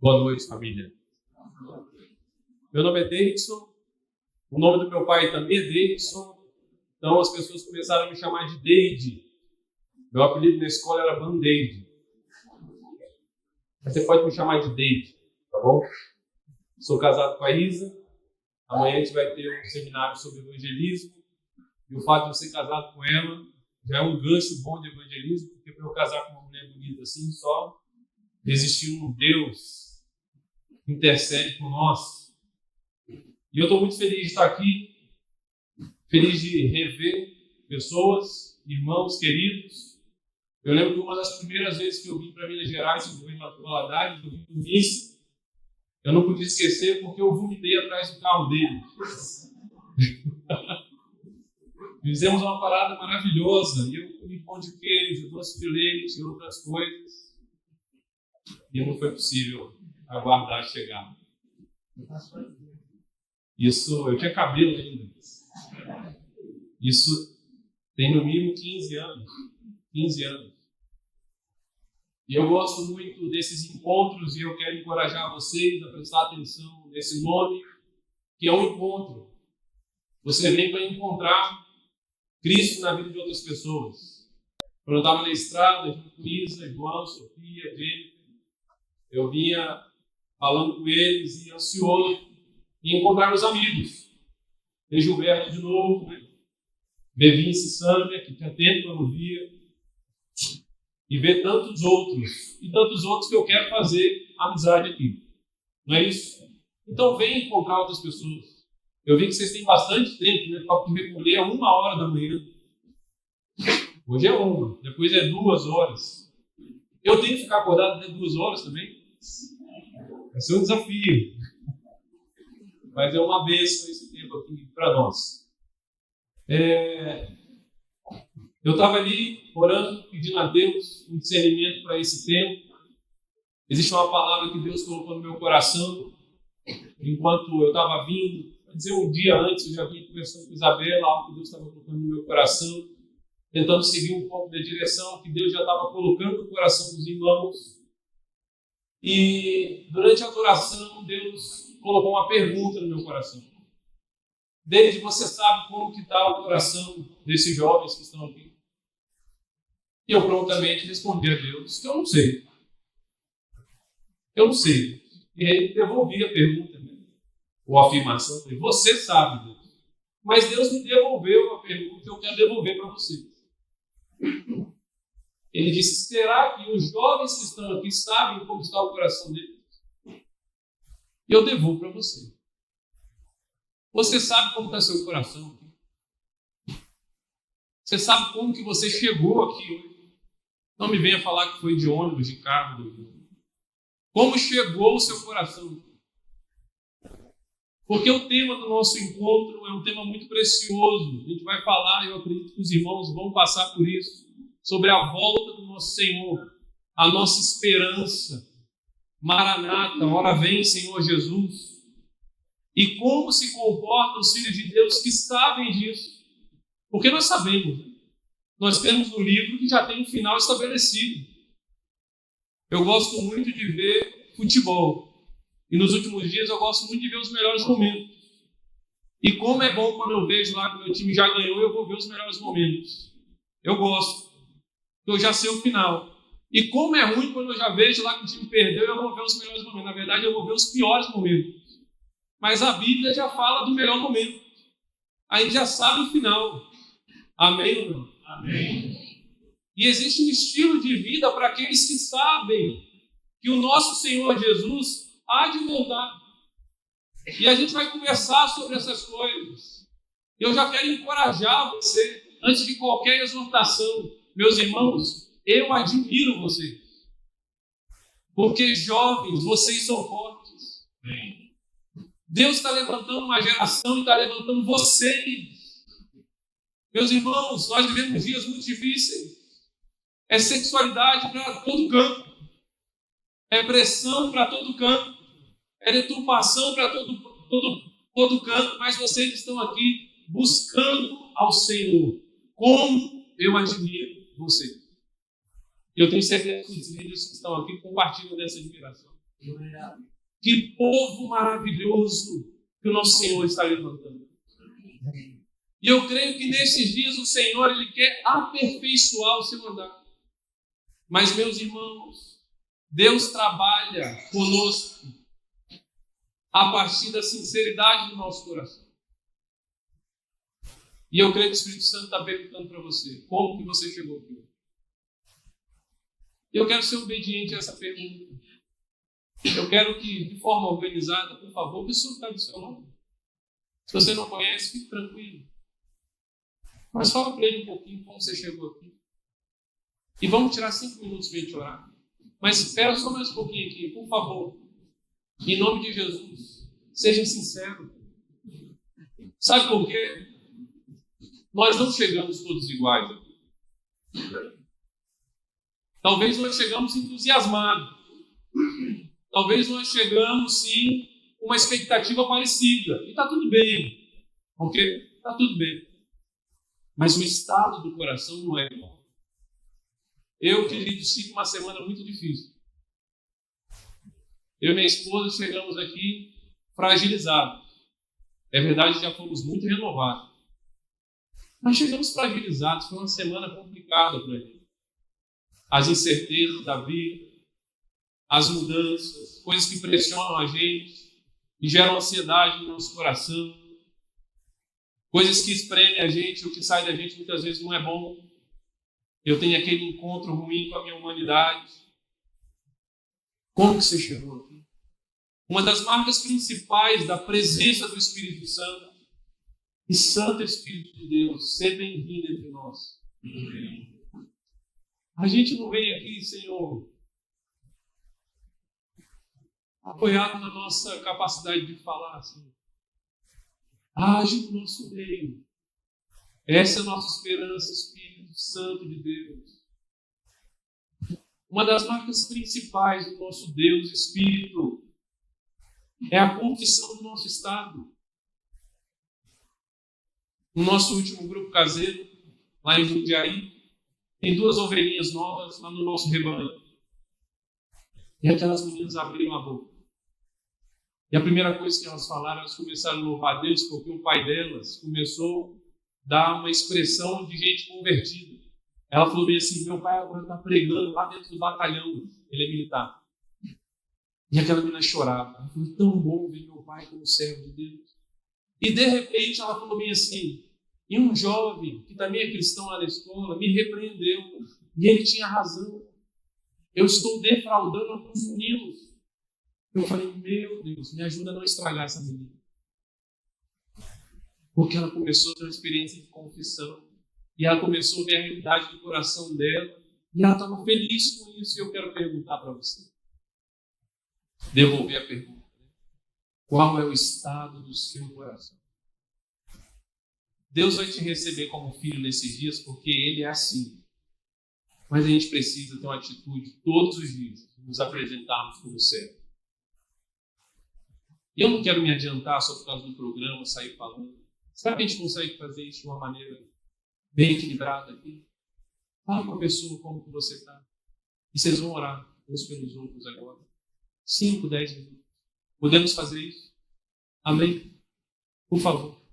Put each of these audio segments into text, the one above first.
Boa noite, família. Meu nome é Davidson, o nome do meu pai também é Davidson, então as pessoas começaram a me chamar de Deide. Meu apelido na escola era Band-Aid. Você pode me chamar de Deide, tá bom? Sou casado com a Isa, amanhã a gente vai ter um seminário sobre evangelismo, e o fato de eu ser casado com ela já é um gancho bom de evangelismo, porque para eu casar com uma mulher bonita assim, só existir um Deus que intercede por nós. E eu estou muito feliz de estar aqui, feliz de rever pessoas, irmãos queridos. Eu lembro que uma das primeiras vezes que eu vim para Minas Gerais, em Governador Valadares, eu vim para o Vince, eu não podia esquecer porque eu vomitei atrás do carro dele. Fizemos uma parada maravilhosa, e eu comi pão de queijo, doce de leite e outras coisas. E não foi possível aguardar chegar. Isso, eu tinha cabelo ainda. Isso tem no mínimo 15 anos. 15 anos. E eu gosto muito desses encontros e eu quero encorajar vocês a prestar atenção nesse nome, que é um encontro. Você vem para encontrar Cristo na vida de outras pessoas. Quando eu estava na estrada, junto com Isa, João, Sofia, Jennifer, eu vinha falando com eles e ansioso em encontrar meus amigos. Ver Gilberto de novo, né? Ver Vince e Sandra, que tinha tempo que eu não via. E ver tantos outros. E tantos outros que eu quero fazer amizade aqui. Não é isso? Então venha encontrar outras pessoas. Eu vi que vocês têm bastante tempo, né? Para recolher 1h da manhã. Hoje é 1, depois é 2 horas. Eu tenho que ficar acordado até 2 horas também. Vai ser um desafio. Mas é uma bênção esse tempo aqui para nós. Eu estava ali orando, pedindo a Deus um discernimento para esse tempo. Existe uma palavra que Deus colocou no meu coração enquanto eu estava vindo. Quer dizer, um dia antes eu já vinha conversando com Isabela, algo que Deus estava colocando no meu coração, tentando seguir um pouco da direção que Deus já estava colocando no coração dos irmãos. E durante a adoração, Deus colocou uma pergunta no meu coração. David, você sabe como que está o coração desses jovens que estão aqui? E eu prontamente respondi a Deus que eu não sei. Eu não sei. E aí devolvi a pergunta, né? Ou a afirmação. Falei, você sabe, Deus. Mas Deus me devolveu a pergunta que eu quero devolver para você. Ele disse, será que os jovens que estão aqui sabem como está o coração deles? E eu devolvo para você. Você sabe como está seu coração? Você sabe como que você chegou aqui hoje? Não me venha falar que foi de ônibus, de carro. Como chegou o seu coração? Porque o tema do nosso encontro é um tema muito precioso. A gente vai falar, eu acredito que os irmãos vão passar por isso, sobre a volta do nosso Senhor, a nossa esperança. Maranata, ora vem, Senhor Jesus. E como se comportam os filhos de Deus que sabem disso? Porque nós sabemos, né? Nós temos um livro que já tem um final estabelecido. Eu gosto muito de ver futebol. E nos últimos dias eu gosto muito de ver os melhores momentos. E como é bom quando eu vejo lá que o meu time já ganhou, eu vou ver os melhores momentos. Eu gosto. Eu já sei o final. E como é ruim quando eu já vejo lá que o time perdeu, eu vou ver os melhores momentos. Na verdade, eu vou ver os piores momentos. Mas a Bíblia já fala do melhor momento. A gente já sabe o final. Amém ou não? Amém. E existe um estilo de vida para aqueles que sabem que o nosso Senhor Jesus há de voltar. E a gente vai conversar sobre essas coisas. Eu já quero encorajar você, antes de qualquer exortação. Meus irmãos, eu admiro vocês. Porque jovens, vocês são fortes. Deus está levantando uma geração e está levantando vocês. Meus irmãos, nós vivemos dias muito difíceis. É sexualidade para todo canto. É pressão para todo canto. É deturpação para todo canto. Mas vocês estão aqui buscando ao Senhor. Como eu admiro vocês. Eu tenho certeza que os líderes que estão aqui compartilham dessa admiração. Que povo maravilhoso que o nosso Senhor está levantando. E eu creio que nesses dias o Senhor Ele quer aperfeiçoar o seu andar. Mas, meus irmãos, Deus trabalha conosco a partir da sinceridade do nosso coração. E eu creio que o Espírito Santo está perguntando para você, como que você chegou aqui? Eu quero ser obediente a essa pergunta. Eu quero que, de forma organizada, por favor, a pessoa que está do seu lado. Se você não conhece, fique tranquilo. Mas fala para ele um pouquinho como você chegou aqui. E vamos tirar 5 minutos para a gente orar. Mas espera só mais um pouquinho aqui, por favor. Em nome de Jesus, seja sincero. Sabe por quê? Nós não chegamos todos iguais aqui. Talvez nós chegamos entusiasmados. Talvez nós chegamos, sim, com uma expectativa parecida. E está tudo bem. Ok? Está tudo bem. Mas o estado do coração não é igual. Eu, querido, tive uma semana muito difícil. Eu e minha esposa chegamos aqui fragilizados. É verdade, já fomos muito renovados. Mas chegamos fragilizados. Foi uma semana complicada para a gente. As incertezas da vida, as mudanças, coisas que pressionam a gente e geram ansiedade no nosso coração, coisas que espremem a gente, o que sai da gente muitas vezes não é bom. Eu tenho aquele encontro ruim com a minha humanidade. Como que você chegou aqui? Uma das marcas principais da presença do Espírito Santo, e Santo Espírito de Deus, seja bem-vindo entre nós. A gente não vem aqui, Senhor, apoiado na nossa capacidade de falar, Senhor. Age no nosso meio. Essa é a nossa esperança, Espírito Santo de Deus. Uma das marcas principais do nosso Deus Espírito é a confissão do nosso estado. No nosso último grupo caseiro, lá em Jundiaí, tem 2 ovelhinhas novas lá no nosso rebanho. E aquelas meninas abriram a boca. E a primeira coisa que elas falaram, elas começaram a louvar a Deus, porque o pai delas começou a dar uma expressão de gente convertida. Ela falou bem assim, meu pai agora está pregando lá dentro do batalhão, ele é militar. E aquela menina chorava. Ela falou, tão bom ver meu pai como servo de Deus. E de repente ela falou bem assim, e um jovem, que também é cristão lá na escola, me repreendeu. E ele tinha razão. Eu estou defraudando alguns meninos. Eu falei, meu Deus, me ajuda a não estragar essa menina. Porque ela começou a ter uma experiência de confissão. E ela começou a ver a realidade do coração dela. E ela estava feliz com isso. E eu quero perguntar para você. Devolver a pergunta. Qual é o estado do seu coração? Deus vai te receber como filho nesses dias porque Ele é assim. Mas a gente precisa ter uma atitude todos os dias de nos apresentarmos como servo. E eu não quero me adiantar só por causa do programa, sair falando. Será que a gente consegue fazer isso de uma maneira bem equilibrada aqui? Fala com a pessoa como que você está. E vocês vão orar uns pelos outros agora. 5, 10 minutos. Podemos fazer isso? Amém? Por favor.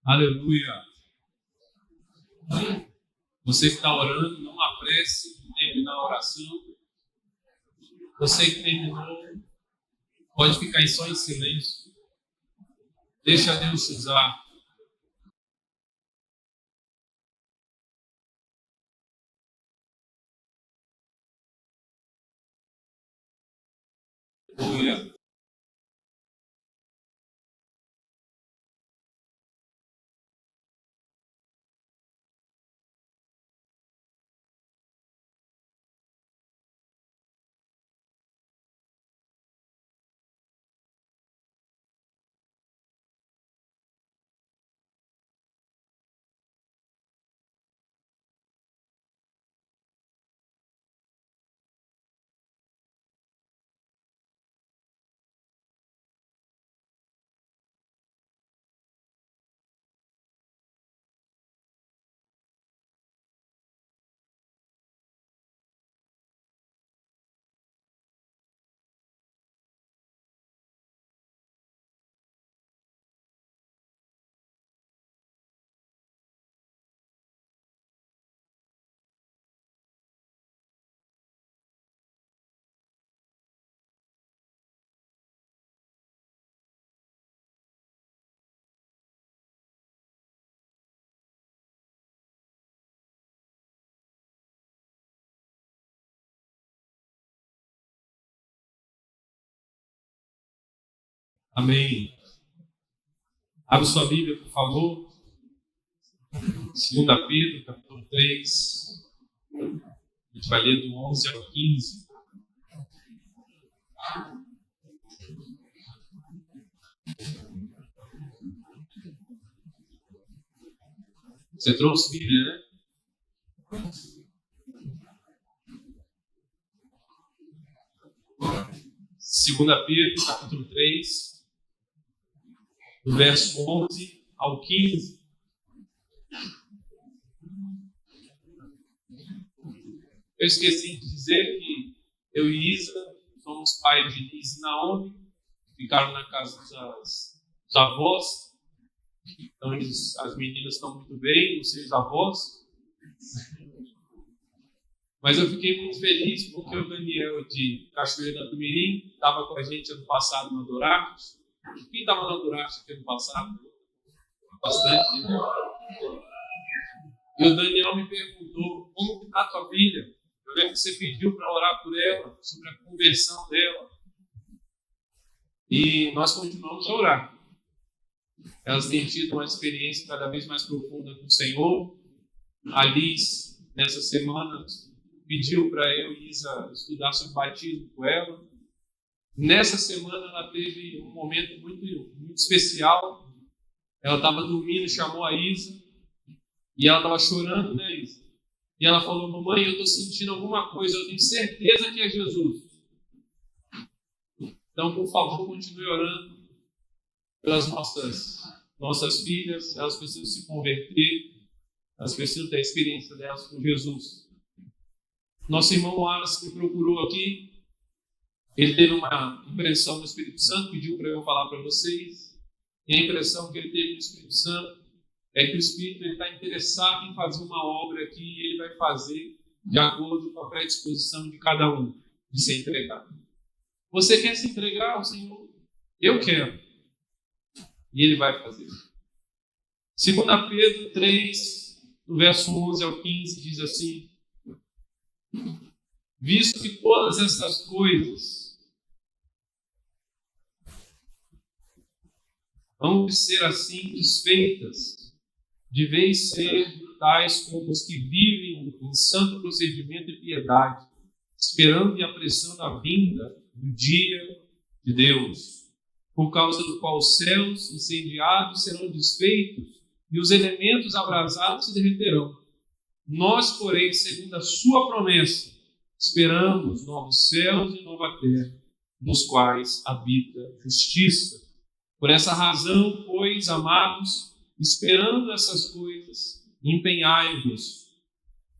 Aleluia. Você que está orando, não apresse de terminar a oração. Você que terminou, pode ficar só em silêncio. Deixa Deus te usar. Aleluia. Amém. Abre sua Bíblia, por favor. 2 Pedro, capítulo 3. A gente vai ler do 11 ao 15. Você trouxe Bíblia, né? 2 Pedro, capítulo 3, do verso 11 ao 15. Eu esqueci de dizer que eu e Isa somos pais de Liz e Naomi, ficaram na casa dos avós. Então as meninas estão muito bem, os seus avós. Mas eu fiquei muito feliz porque o Daniel de Cachoeira do Mirim estava com a gente ano passado no Adorados. Quem estava no Adorados aqui ano passado? Bastante, né? E o Daniel me perguntou como está a tua filha. Eu lembro que você pediu para orar por ela, sobre a conversão dela. E nós continuamos a orar. Elas têm tido uma experiência cada vez mais profunda com o Senhor. A Liz, nessa semana, pediu para eu e Isa estudar sobre batismo com ela. Nessa semana ela teve um momento muito, muito especial. Ela estava dormindo, chamou a Isa. E ela estava chorando, né, Isa? E ela falou: mamãe, eu estou sentindo alguma coisa, eu tenho certeza que é Jesus. Então, por favor, continue orando pelas nossas filhas. Elas precisam se converter, elas precisam ter a experiência delas com Jesus. Nosso irmão Wallace me procurou aqui. Ele teve uma impressão do Espírito Santo, pediu para eu falar para vocês. E a impressão que ele teve do Espírito Santo é que o Espírito está interessado em fazer uma obra aqui e ele vai fazer de acordo com a predisposição de cada um de se entregar. Você quer se entregar ao Senhor? Eu quero. E ele vai fazer. 2 Pedro 3, do verso 11 ao 15, diz assim: visto que todas essas coisas vão ser assim desfeitas, deveis ser tais como os que vivem em santo procedimento e piedade, esperando e apressando a vinda do dia de Deus, por causa do qual os céus incendiados serão desfeitos e os elementos abrasados se derreterão. Nós, porém, segundo a sua promessa, esperamos novos céus e nova terra, nos quais habita justiça. Por essa razão, pois, amados, esperando essas coisas, empenhai-vos.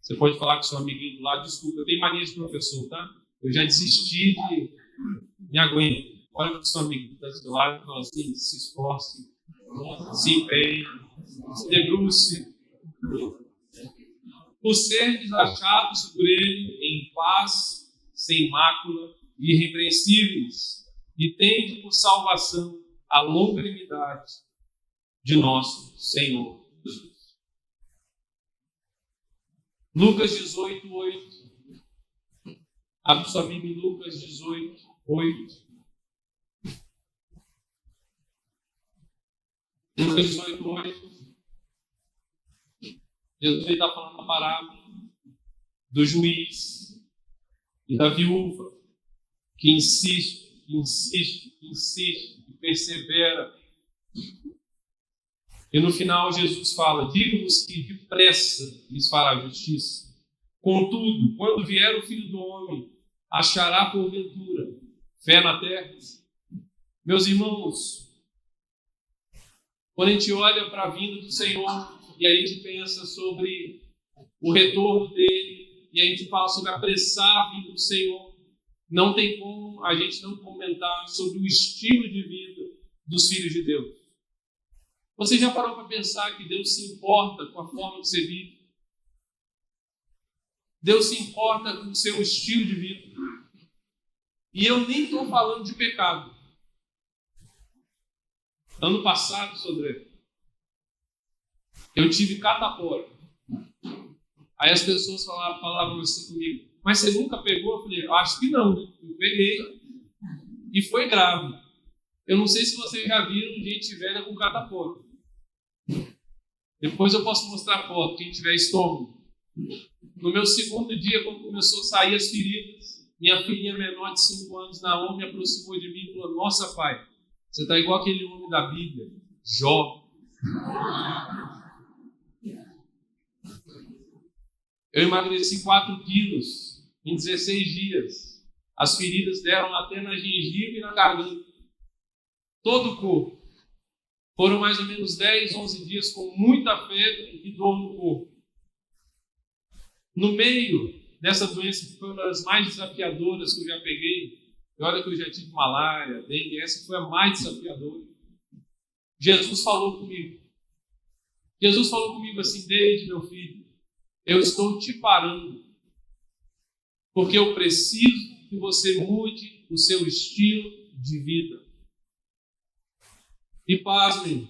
Você pode falar com seu amiguinho do lado: desculpa, eu tenho mania de professor, tá? Eu já desisti de me aguento. Olha para o seu amigo que está do lado e fala assim: se esforce, se empenhe, se debruce, por serdes achados por ele em paz, sem mácula, irrepreensíveis, e tende por salvação a longanimidade de nosso Senhor Jesus. Lucas 18, 8. Abre sua Bíblia em Lucas 18, 8. Lucas 18, 8. Jesus está falando a parábola do juiz e da viúva que insiste, e persevera. E no final Jesus fala: digo-vos que depressa lhes fará justiça. Contudo, quando vier o Filho do Homem, achará porventura fé na terra? Meus irmãos, quando a gente olha para a vinda do Senhor e a gente pensa sobre o retorno dele e a gente fala sobre apressar a vinda do Senhor, não tem como a gente não comentar sobre o estilo de vida dos filhos de Deus. Você já parou para pensar que Deus se importa com a forma que você vive? Deus se importa com o seu estilo de vida. E eu nem estou falando de pecado. Ano passado, Sodré, eu tive catapora. Aí as pessoas falavam assim comigo: mas você nunca pegou? Eu falei: acho que não, né? Eu peguei. E foi grave. Eu não sei se vocês já viram gente velha com catapora. Depois eu posso mostrar a foto, quem tiver estômago. No meu segundo dia, quando começou a sair as feridas, minha filhinha menor de 5 anos, Naomi, me aproximou de mim e falou: nossa, pai, você está igual aquele homem da Bíblia, Jó. Eu emagreci 4 quilos em 16 dias. As feridas deram até na gengiva e na garganta. Todo o corpo. Foram mais ou menos 10, 11 dias com muita febre e dor no corpo. No meio dessa doença, que foi uma das mais desafiadoras que eu já peguei, e olha que eu já tive malária, dengue, essa foi a mais desafiadora. Jesus falou comigo. Jesus falou comigo assim: Deide, meu filho, eu estou te parando, porque eu preciso que você mude o seu estilo de vida. E pasmem,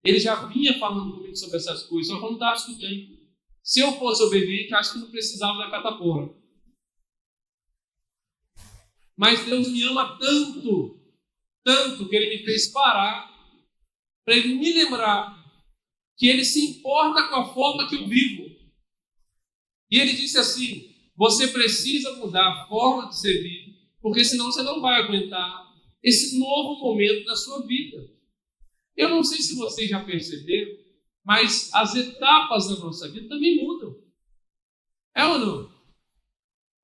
ele já vinha falando comigo sobre essas coisas, só que eu não estava escutando. Se eu fosse obediente, acho que não precisava da catapora. Mas Deus me ama tanto, tanto, que Ele me fez parar para Ele me lembrar que Ele se importa com a forma que eu vivo. E Ele disse assim: você precisa mudar a forma de ser vivo, porque senão você não vai aguentar esse novo momento da sua vida. Eu não sei se vocês já perceberam, mas as etapas da nossa vida também mudam. É ou não?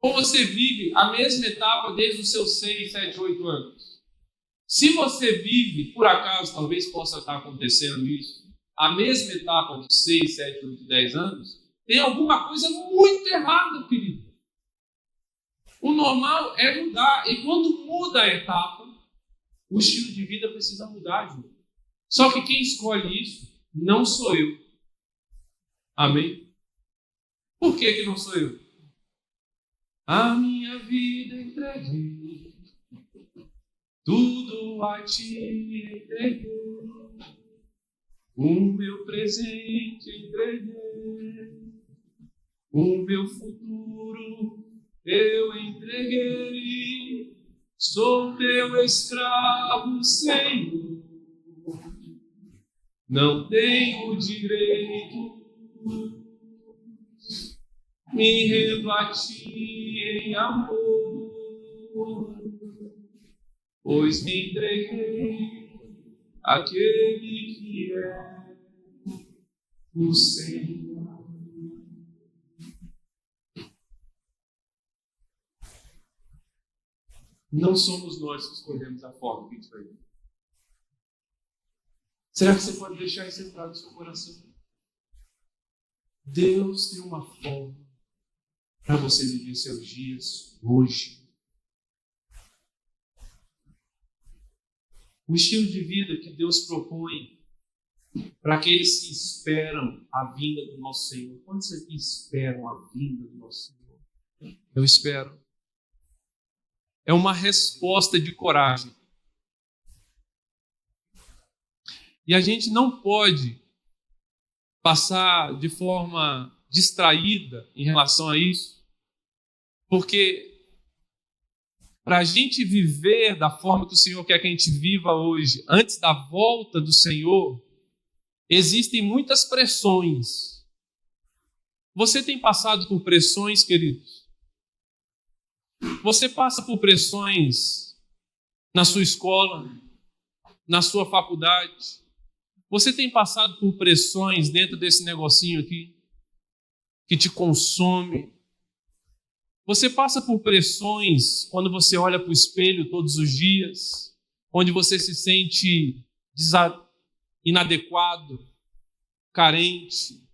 Ou você vive a mesma etapa desde os seus 6, 7, 8 anos? Se você vive, por acaso, talvez possa estar acontecendo isso, a mesma etapa dos 6, 7, 8, 10 anos, tem alguma coisa muito errada, querido. O normal é mudar. E quando muda a etapa, o estilo de vida precisa mudar, Ju. Só que quem escolhe isso não sou eu. Amém? Por que não sou eu? A minha vida entreguei, tudo a ti entreguei, o meu presente entreguei, o meu futuro eu entreguei, sou teu escravo, Senhor. Não tenho direito, me rendo a ti em amor, pois me entreguei àquele que é o Senhor. Não somos nós que escolhemos a forma que a gente vai viver. Será que você pode deixar isso entrar no seu coração? Deus tem uma forma para você viver seus dias hoje. O estilo de vida que Deus propõe para aqueles que esperam a vinda do nosso Senhor. Quantos aqui esperam a vinda do nosso Senhor? Eu espero. É uma resposta de coragem. E a gente não pode passar de forma distraída em relação a isso, porque para a gente viver da forma que o Senhor quer que a gente viva hoje, antes da volta do Senhor, existem muitas pressões. Você tem passado por pressões, queridos? Você passa por pressões na sua escola, na sua faculdade? Você tem passado por pressões dentro desse negocinho aqui, que te consome? Você passa por pressões quando você olha para o espelho todos os dias, onde você se sente inadequado, carente,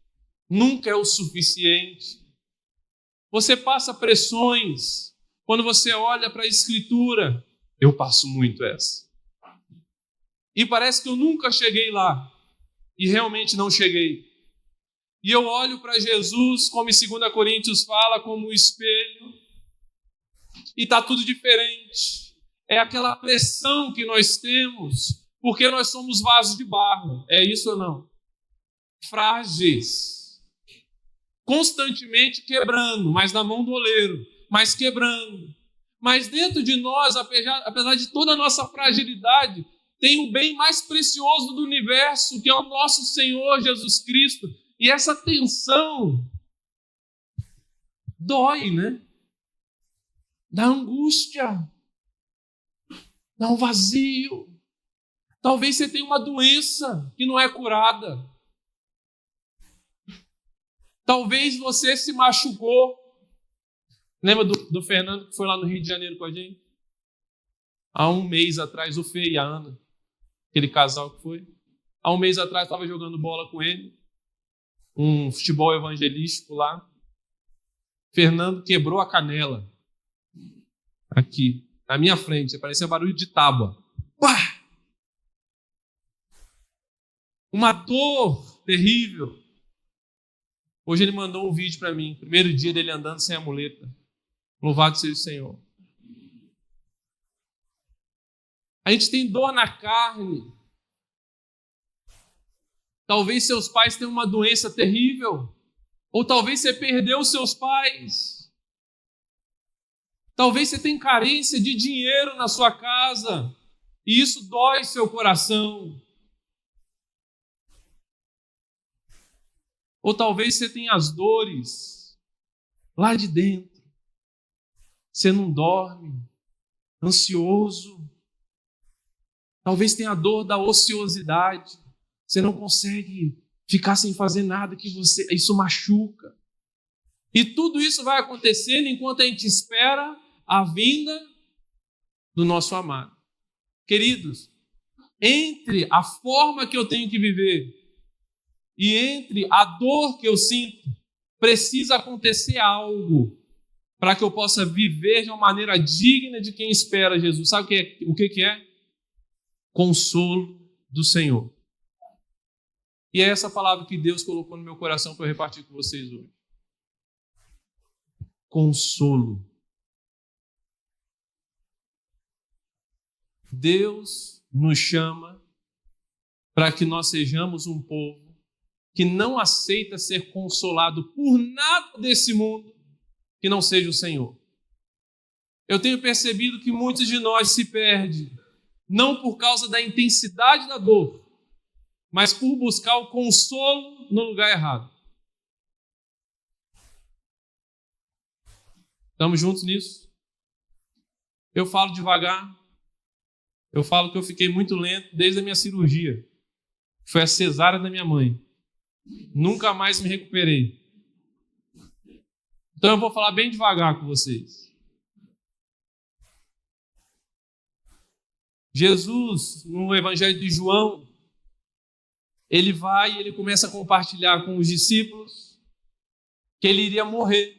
nunca é o suficiente. Você passa pressões quando você olha para a Escritura. Eu passo muito essa. E parece que eu nunca cheguei lá. E realmente não cheguei. E eu olho para Jesus, como em 2 Coríntios fala, como um espelho. E está tudo diferente. É aquela pressão que nós temos, porque nós somos vasos de barro. É isso ou não? Frágeis. Constantemente quebrando, mas na mão do oleiro. Mas quebrando. Mas dentro de nós, apesar de toda a nossa fragilidade, tem o bem mais precioso do universo, que é o nosso Senhor Jesus Cristo. E essa tensão dói, né? Dá angústia, dá um vazio. Talvez você tenha uma doença que não é curada. Talvez você se machucou. Lembra do Fernando que foi lá no Rio de Janeiro com a gente? Há um mês atrás, o Fê e a Ana, aquele casal que foi. Há um mês atrás, estava jogando bola com ele. Um futebol evangelístico lá. Fernando quebrou a canela. Aqui, na minha frente. Parecia barulho de tábua. Pá! Uma dor terrível. Hoje ele mandou um vídeo para mim. Primeiro dia dele andando sem a muleta. Louvado seja o Senhor. A gente tem dor na carne. Talvez seus pais tenham uma doença terrível. Ou talvez você perdeu seus pais. Talvez você tenha carência de dinheiro na sua casa. E isso dói seu coração. Ou talvez você tenha as dores lá de dentro. Você não dorme, ansioso. Talvez tenha a dor da ociosidade. Você não consegue ficar sem fazer nada, isso machuca. E tudo isso vai acontecendo enquanto a gente espera a vinda do nosso amado. Queridos, entre a forma que eu tenho que viver e entre a dor que eu sinto, precisa acontecer algo para que eu possa viver de uma maneira digna de quem espera Jesus. Sabe o que é? Consolo do Senhor. E é essa palavra que Deus colocou no meu coração para eu repartir com vocês hoje. Consolo. Deus nos chama para que nós sejamos um povo que não aceita ser consolado por nada desse mundo que não seja o Senhor. Eu tenho percebido que muitos de nós se perdem, não por causa da intensidade da dor, mas por buscar o consolo no lugar errado. Estamos juntos nisso? Eu falo devagar. Eu falo que eu fiquei muito lento desde a minha cirurgia. Foi a cesárea da minha mãe. Nunca mais me recuperei. Então eu vou falar bem devagar com vocês. Jesus, no Evangelho de João, ele vai e ele começa a compartilhar com os discípulos que ele iria morrer.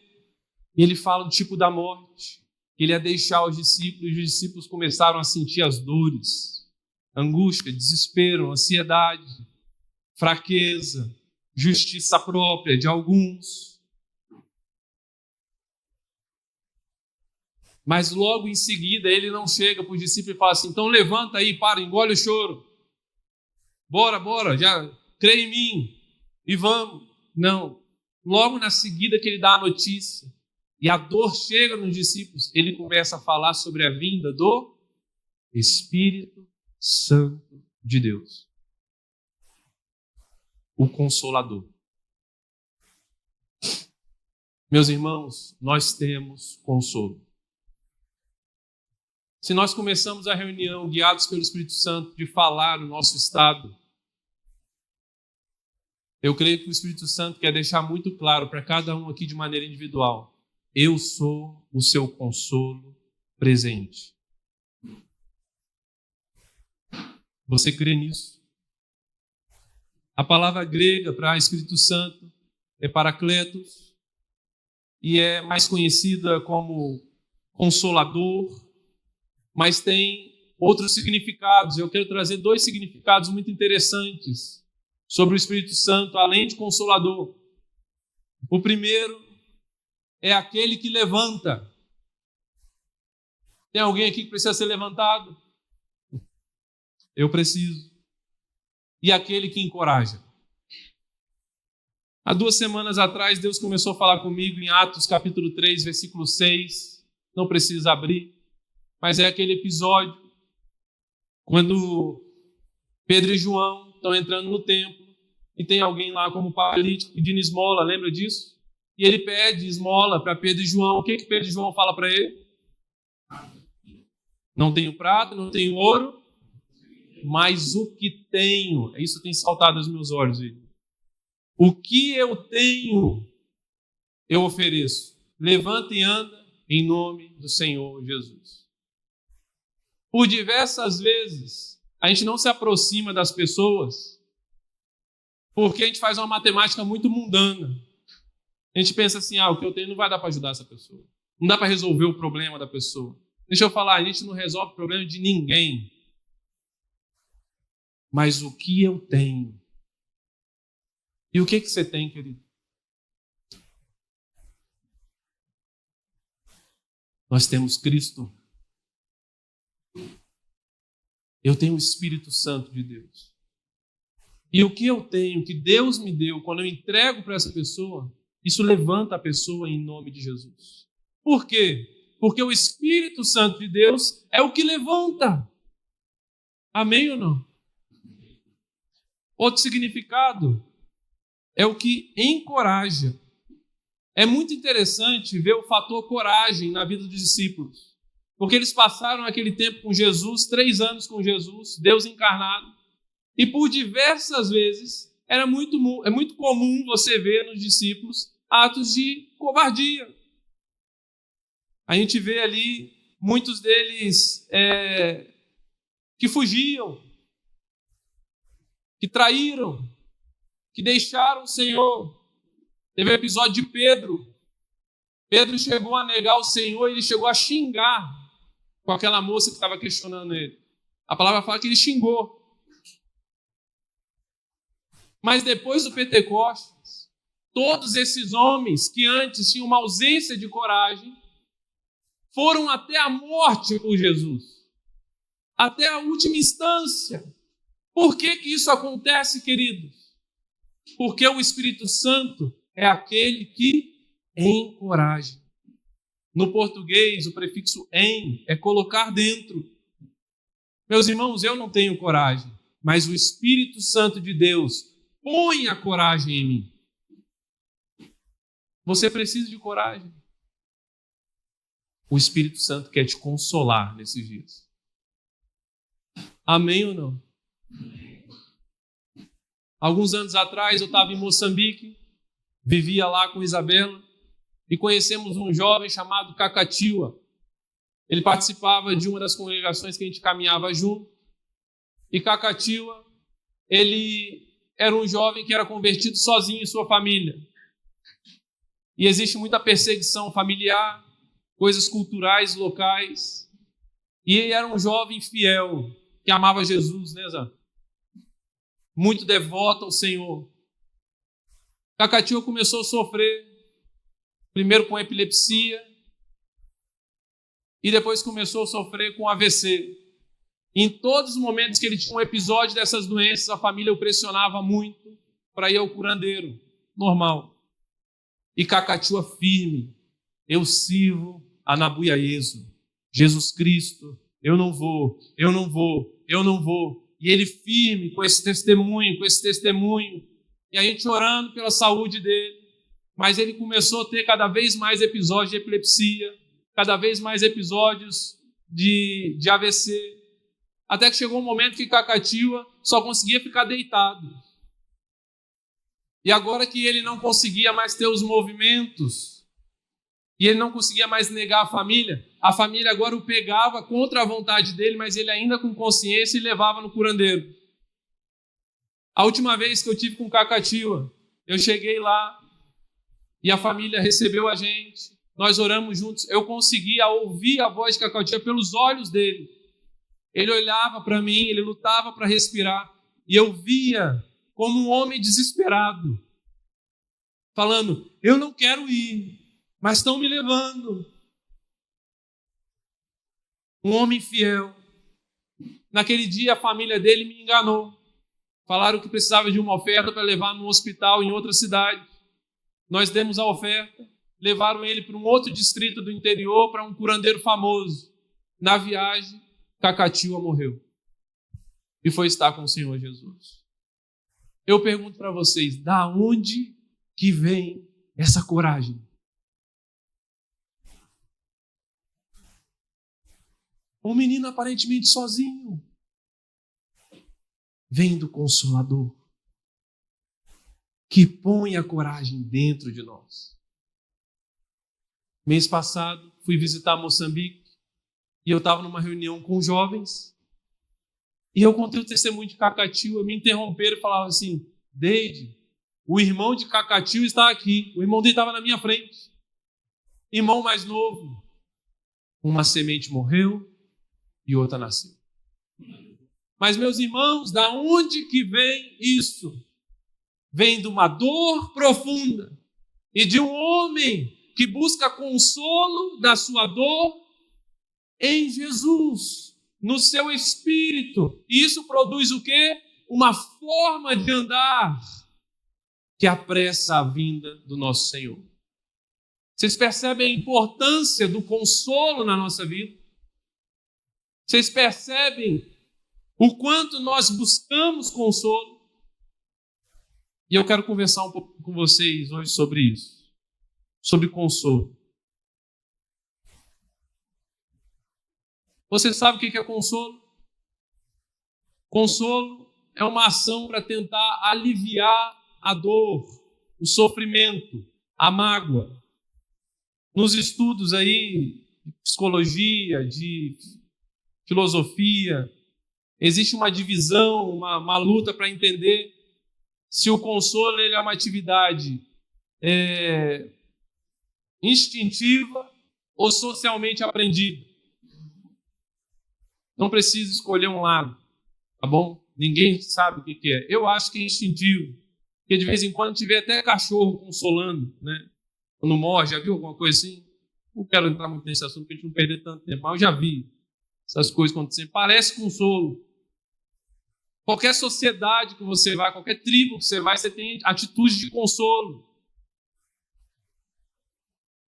E ele fala do tipo da morte, que ele ia deixar os discípulos, e os discípulos começaram a sentir as dores, angústia, desespero, ansiedade, fraqueza, justiça própria de alguns. Mas logo em seguida ele não chega para os discípulos e fala assim: então levanta aí, para, engole o choro. Bora, já crê em mim e vamos. Não. Logo na seguida que ele dá a notícia e a dor chega nos discípulos, ele começa a falar sobre a vinda do Espírito Santo de Deus, o Consolador. Meus irmãos, nós temos consolo. Se nós começamos a reunião guiados pelo Espírito Santo de falar no nosso estado, eu creio que o Espírito Santo quer deixar muito claro para cada um aqui de maneira individual: eu sou o seu consolo presente. Você crê nisso? A palavra grega para Espírito Santo é Paracletos e é mais conhecida como Consolador, mas tem outros significados. Eu quero trazer 2 significados muito interessantes sobre o Espírito Santo, além de Consolador. O primeiro é aquele que levanta. Tem alguém aqui que precisa ser levantado? Eu preciso. E aquele que encoraja. Há 2 semanas atrás, Deus começou a falar comigo em Atos capítulo 3, versículo 6. Não precisa abrir, mas é aquele episódio quando Pedro e João estão entrando no templo e tem alguém lá como paralítico pedindo esmola, lembra disso? E ele pede esmola para Pedro e João. O que Pedro e João fala para ele? Não tenho prata, não tenho ouro, mas o que tenho, isso tem saltado aos meus olhos. O que eu tenho, eu ofereço. Levanta e anda em nome do Senhor Jesus. Por diversas vezes, a gente não se aproxima das pessoas porque a gente faz uma matemática muito mundana. A gente pensa assim: o que eu tenho não vai dar para ajudar essa pessoa. Não dá para resolver o problema da pessoa. Deixa eu falar, a gente não resolve o problema de ninguém. Mas o que eu tenho? E o que você tem, querido? Nós temos Cristo. Eu tenho o Espírito Santo de Deus. E o que eu tenho, que Deus me deu, quando eu entrego para essa pessoa, isso levanta a pessoa em nome de Jesus. Por quê? Porque o Espírito Santo de Deus é o que levanta. Amém ou não? Outro significado é o que encoraja. É muito interessante ver o fator coragem na vida dos discípulos, porque eles passaram aquele tempo com Jesus, 3 anos com Jesus, Deus encarnado, e por diversas vezes é muito comum você ver nos discípulos atos de covardia. A gente vê ali muitos deles que fugiam, que traíram, que deixaram o Senhor. Teve o episódio de Pedro. Pedro chegou a negar o Senhor e ele chegou a xingar com aquela moça que estava questionando ele. A palavra fala que ele xingou. Mas depois do Pentecostes, todos esses homens que antes tinham uma ausência de coragem foram até a morte por Jesus, até a última instância. Por que isso acontece, queridos? Porque o Espírito Santo é aquele que encoraja. No português, o prefixo em é colocar dentro. Meus irmãos, eu não tenho coragem, mas o Espírito Santo de Deus põe a coragem em mim. Você precisa de coragem. O Espírito Santo quer te consolar nesses dias. Amém ou não? Alguns anos atrás eu estava em Moçambique, vivia lá com Isabela e conhecemos um jovem chamado Cacatiua. Ele participava de uma das congregações que a gente caminhava junto. E Cacatiua, ele era um jovem que era convertido sozinho em sua família. E existe muita perseguição familiar, coisas culturais locais. E ele era um jovem fiel, que amava Jesus, né, Zé? muito devota ao Senhor. Cacatua começou a sofrer, primeiro com epilepsia, e depois começou a sofrer com AVC. Em todos os momentos que ele tinha um episódio dessas doenças, a família o pressionava muito para ir ao curandeiro, normal. E Cacatua firme, eu sirvo a Nabuyaeso, Jesus Cristo, eu não vou. E ele firme com esse testemunho, e a gente orando pela saúde dele, mas ele começou a ter cada vez mais episódios de epilepsia, cada vez mais episódios de AVC, até que chegou um momento que Cacatua só conseguia ficar deitado. E agora que ele não conseguia mais ter os movimentos, e ele não conseguia mais negar a família agora o pegava contra a vontade dele, mas ele ainda com consciência e levava no curandeiro. A última vez que eu tive com Cacatua, eu cheguei lá e a família recebeu a gente, nós oramos juntos, eu conseguia ouvir a voz de Cacatua pelos olhos dele. Ele olhava para mim, ele lutava para respirar, e eu via como um homem desesperado, falando, eu não quero ir, mas estão me levando. Um homem fiel. Naquele dia a família dele me enganou. Falaram que precisava de uma oferta para levar num hospital em outra cidade. Nós demos a oferta, levaram ele para um outro distrito do interior, para um curandeiro famoso. Na viagem, Cacatua morreu. E foi estar com o Senhor Jesus. Eu pergunto para vocês, da onde que vem essa coragem? Um menino aparentemente sozinho. Vem do Consolador, que põe a coragem dentro de nós. Mês passado, fui visitar Moçambique e eu estava numa reunião com jovens e eu contei o testemunho de Cacatua, me interromperam e falavam assim, Deide, o irmão de Cacatua está aqui, o irmão dele estava na minha frente, irmão mais novo, uma semente morreu e outra nasceu. Mas, meus irmãos, da onde que vem isso? Vem de uma dor profunda e de um homem que busca consolo da sua dor em Jesus, no seu espírito. E isso produz o quê? Uma forma de andar que apressa a vinda do nosso Senhor. Vocês percebem a importância do consolo na nossa vida? Vocês percebem o quanto nós buscamos consolo? E eu quero conversar um pouco com vocês hoje sobre isso, sobre consolo. Você sabe o que é consolo? Consolo é uma ação para tentar aliviar a dor, o sofrimento, a mágoa. Nos estudos aí de psicologia, de filosofia, existe uma divisão, uma luta para entender se o consolo ele é uma atividade instintiva ou socialmente aprendida. Não precisa escolher um lado, tá bom? Ninguém sabe o que é. Eu acho que é instintivo, porque de vez em quando tiver até cachorro consolando, né? Quando morre, já viu alguma coisa assim? Não quero entrar muito nesse assunto, para a gente não perder tanto tempo, mas eu já vi essas coisas acontecendo. Parece consolo. Qualquer sociedade que você vai, qualquer tribo que você vai, você tem atitudes de consolo.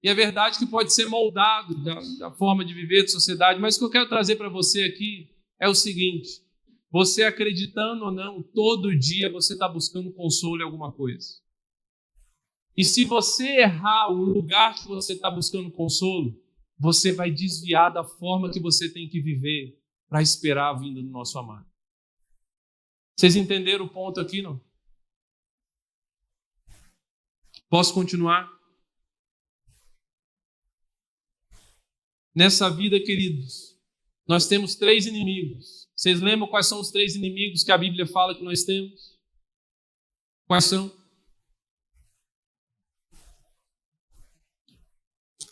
E é verdade que pode ser moldado da forma de viver de sociedade, mas o que eu quero trazer para você aqui é o seguinte, você acreditando ou não, todo dia você está buscando consolo em alguma coisa. E se você errar o lugar que você está buscando consolo, você vai desviar da forma que você tem que viver para esperar a vinda do nosso amado. Vocês entenderam o ponto aqui, não? Posso continuar? Nessa vida, queridos, nós temos 3 inimigos. Vocês lembram quais são os 3 inimigos que a Bíblia fala que nós temos? Quais são?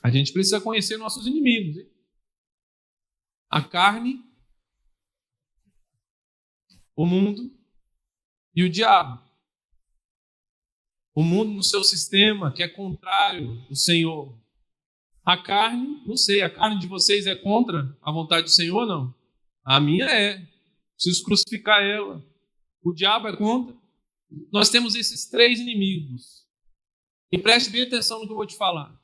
A gente precisa conhecer nossos inimigos. Hein? A carne, o mundo E o diabo, o mundo no seu sistema, que é contrário ao Senhor. A carne, não sei, a carne de vocês é contra a vontade do Senhor ou não? A minha é. Preciso crucificar ela. O diabo é contra. Nós temos esses três inimigos. E preste bem atenção no que eu vou te falar.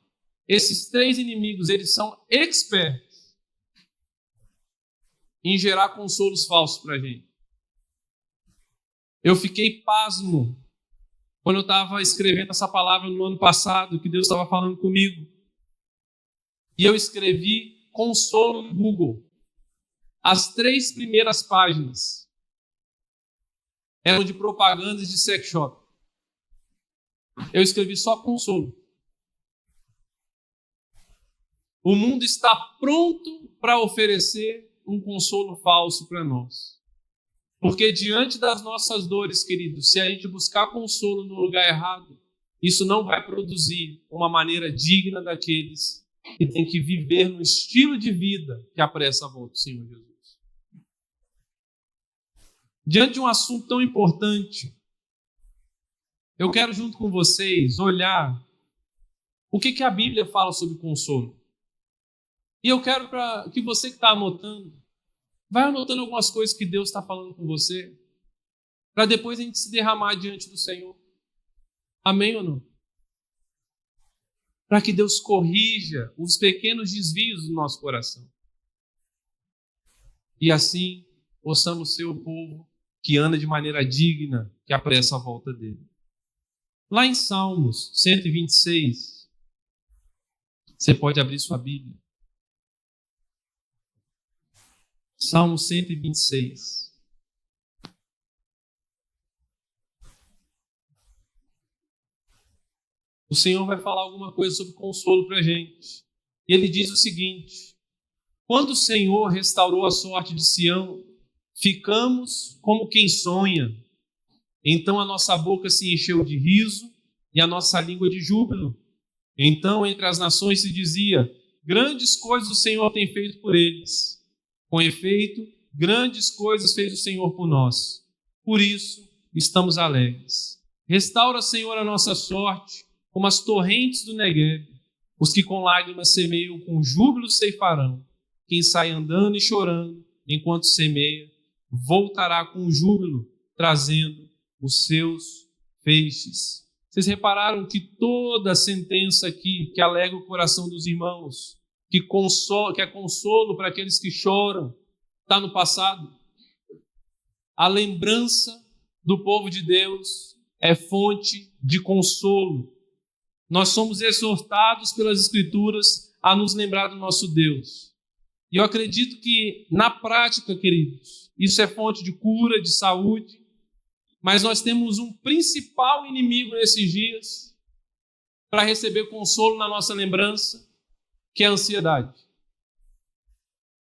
Esses três inimigos, eles são expertos em gerar consolos falsos para a gente. Eu fiquei pasmo quando eu estava escrevendo essa palavra no ano passado, que Deus estava falando comigo. E eu escrevi consolo no Google. As 3 primeiras páginas eram de propagandas de sex shop. Eu escrevi só consolo. O mundo está pronto para oferecer um consolo falso para nós. Porque diante das nossas dores, queridos, se a gente buscar consolo no lugar errado, isso não vai produzir uma maneira digna daqueles que têm que viver no estilo de vida que apressa a volta do Senhor Jesus. Diante de um assunto tão importante, eu quero junto com vocês olhar o que a Bíblia fala sobre consolo. E eu quero que você que está anotando, vai anotando algumas coisas que Deus está falando com você, para depois a gente se derramar diante do Senhor. Amém ou não? Para que Deus corrija os pequenos desvios do nosso coração. E assim possamos ser o povo que anda de maneira digna, que apressa a volta dele. Lá em Salmos 126, você pode abrir sua Bíblia. Salmo 126. O Senhor vai falar alguma coisa sobre consolo para a gente. E ele diz o seguinte: quando o Senhor restaurou a sorte de Sião, ficamos como quem sonha. Então a nossa boca se encheu de riso e a nossa língua de júbilo. Então entre as nações se dizia: grandes coisas o Senhor tem feito por eles. Com efeito, grandes coisas fez o Senhor por nós. Por isso, estamos alegres. Restaura, Senhor, a nossa sorte, como as torrentes do Negueb. Os que com lágrimas semeiam, com júbilo ceifarão. Quem sai andando e chorando, enquanto semeia, voltará com júbilo, trazendo os seus feixes. Vocês repararam que toda a sentença aqui, que alegra o coração dos irmãos, que é consolo para aqueles que choram, está no passado. A lembrança do povo de Deus é fonte de consolo. Nós somos exortados pelas Escrituras a nos lembrar do nosso Deus. E eu acredito que, na prática, queridos, isso é fonte de cura, de saúde, mas nós temos um principal inimigo nesses dias para receber consolo na nossa lembrança, que é a ansiedade.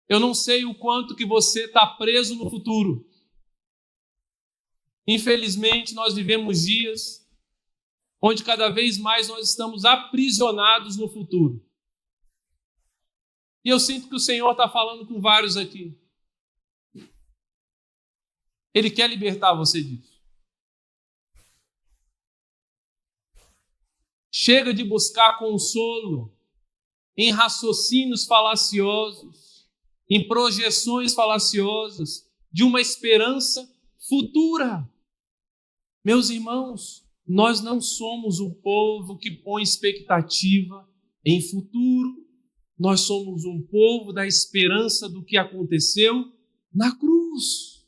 Eu não sei o quanto que você está preso no futuro. Infelizmente, nós vivemos dias onde cada vez mais nós estamos aprisionados no futuro. E eu sinto que o Senhor está falando com vários aqui. Ele quer libertar você disso. Chega de buscar consolo em raciocínios falaciosos, em projeções falaciosas de uma esperança futura. Meus irmãos, nós não somos um povo que põe expectativa em futuro. Nós somos um povo da esperança do que aconteceu na cruz.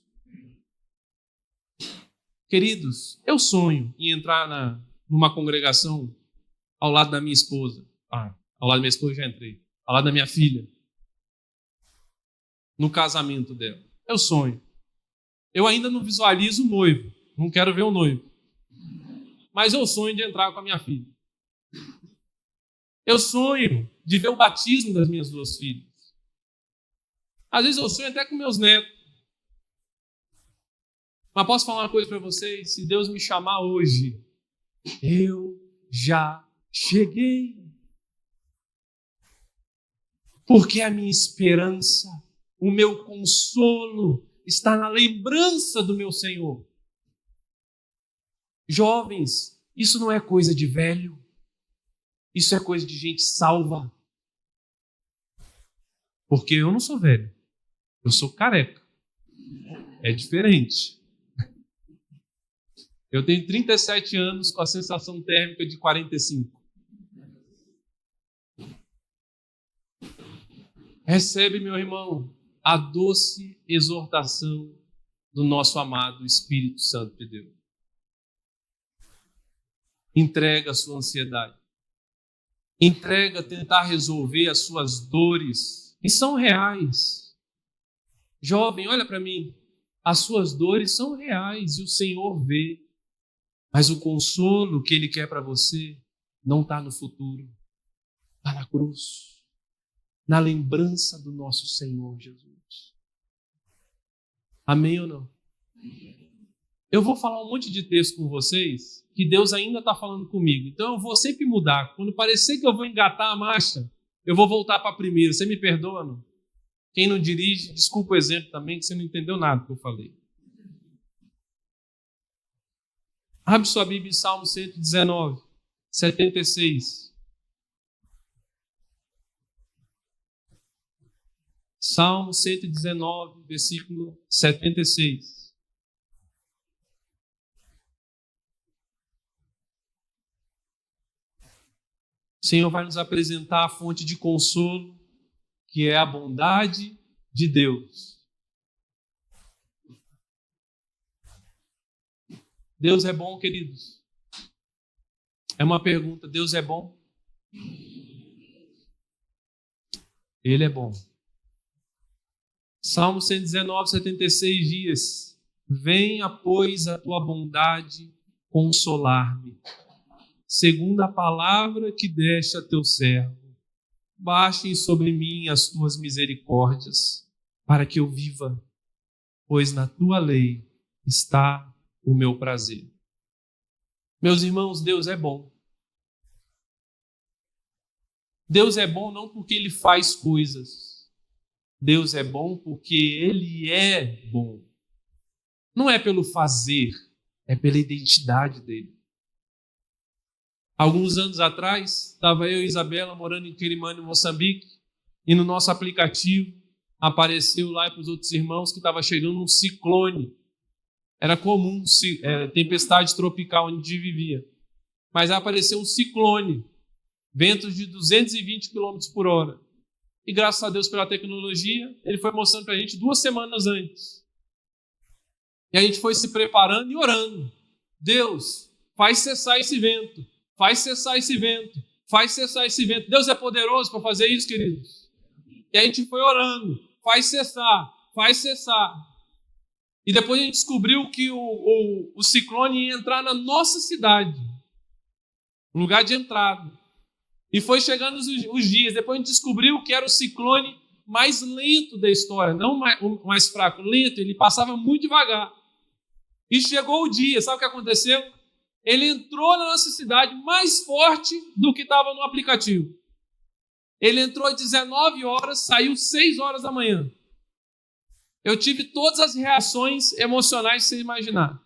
Queridos, eu sonho em entrar numa congregação ao lado da minha esposa. Ao lado da minha esposa já entrei. Ao lado da minha filha. No casamento dela. Eu sonho. Eu ainda não visualizo o noivo. Não quero ver o noivo. Mas eu sonho de entrar com a minha filha. Eu sonho de ver o batismo das minhas 2 filhas. Às vezes eu sonho até com meus netos. Mas posso falar uma coisa para vocês? Se Deus me chamar hoje, eu já cheguei. Porque a minha esperança, o meu consolo está na lembrança do meu Senhor. Jovens, isso não é coisa de velho. Isso é coisa de gente salva. Porque eu não sou velho. Eu sou careca. É diferente. Eu tenho 37 anos com a sensação térmica de 45. Recebe, meu irmão, a doce exortação do nosso amado Espírito Santo de Deus. Entrega a sua ansiedade. Entrega tentar resolver as suas dores, que são reais. Jovem, olha para mim. As suas dores são reais e o Senhor vê. Mas o consolo que Ele quer para você não está no futuro. Está na cruz. Na lembrança do nosso Senhor Jesus. Amém ou não? Eu vou falar um monte de texto com vocês que Deus ainda está falando comigo. Então eu vou sempre mudar. Quando parecer que eu vou engatar a marcha, eu vou voltar para a primeira. Você me perdoa, não? Quem não dirige, desculpa o exemplo também, que você não entendeu nada que eu falei. Abre sua Bíblia em Salmo 119, 76. Salmo 119, versículo 76. O Senhor vai nos apresentar a fonte de consolo, que é a bondade de Deus. Deus é bom, queridos? É uma pergunta. Deus é bom? Ele é bom. Salmo 119, 76 dias. Venha, pois, a tua bondade consolar-me, segundo a palavra que deste a teu servo. Baixem sobre mim as tuas misericórdias, para que eu viva, pois na tua lei está o meu prazer. Meus irmãos, Deus é bom. Deus é bom não porque Ele faz coisas. Deus é bom porque Ele é bom. Não é pelo fazer, é pela identidade dEle. Alguns anos atrás, estava eu e Isabela morando em Quirimane, Moçambique, e no nosso aplicativo apareceu lá para os outros irmãos que estava chegando um ciclone. Era comum tempestade tropical onde a gente vivia. Mas apareceu um ciclone, ventos de 220 km por hora. E graças a Deus pela tecnologia, ele foi mostrando para a gente 2 semanas antes. E a gente foi se preparando e orando. Deus, faz cessar esse vento. Faz cessar esse vento. Faz cessar esse vento. Deus é poderoso para fazer isso, queridos. E a gente foi orando. Faz cessar. Faz cessar. E depois a gente descobriu que o ciclone ia entrar na nossa cidade. No lugar de entrada. E foi chegando os dias. Depois a gente descobriu que era o ciclone mais lento da história. Não o mais fraco, lento. Ele passava muito devagar. E chegou o dia. Sabe o que aconteceu? Ele entrou na nossa cidade mais forte do que estava no aplicativo. Ele entrou às 19 horas, saiu 6 horas da manhã. Eu tive todas as reações emocionais que você imaginar.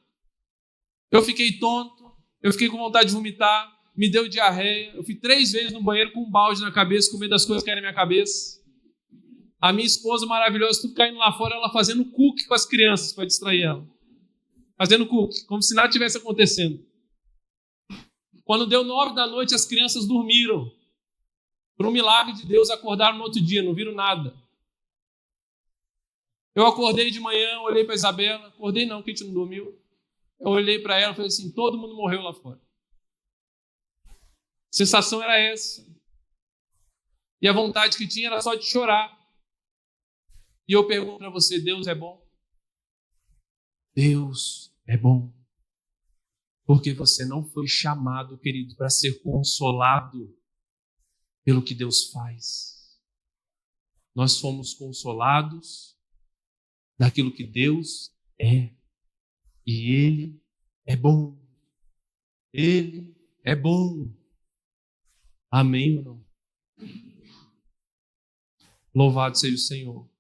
Eu fiquei tonto, eu fiquei com vontade de vomitar, me deu diarreia, eu fui 3 vezes no banheiro com um balde na cabeça, com medo das coisas que eram na minha cabeça. A minha esposa maravilhosa, tudo caindo lá fora, ela fazendo cookie com as crianças para distrair ela. Fazendo cookie, como se nada tivesse acontecendo. Quando deu 9 da noite, as crianças dormiram. Por um milagre de Deus, acordaram no outro dia, não viram nada. Eu acordei de manhã, olhei para a Isabela. Acordei não, que a gente não dormiu. Eu olhei para ela e falei assim, todo mundo morreu lá fora. A sensação era essa. E a vontade que tinha era só de chorar. E eu pergunto para você, Deus é bom? Deus é bom. Porque você não foi chamado, querido, para ser consolado pelo que Deus faz. Nós fomos consolados daquilo que Deus é. E Ele é bom. Ele é bom. Amém ou não? Louvado seja o Senhor.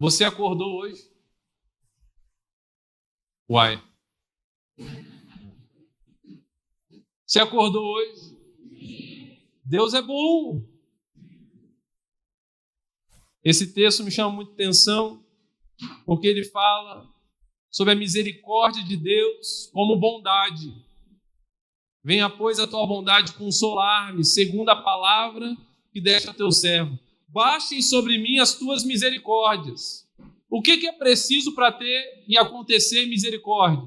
Você acordou hoje? Uai. Você acordou hoje? Deus é bom. Esse texto me chama muita atenção, porque ele fala sobre a misericórdia de Deus como bondade. Venha, pois, a tua bondade consolar-me, segundo a palavra que deste a teu servo. Baixem sobre mim as tuas misericórdias. O que é preciso para ter e acontecer misericórdia?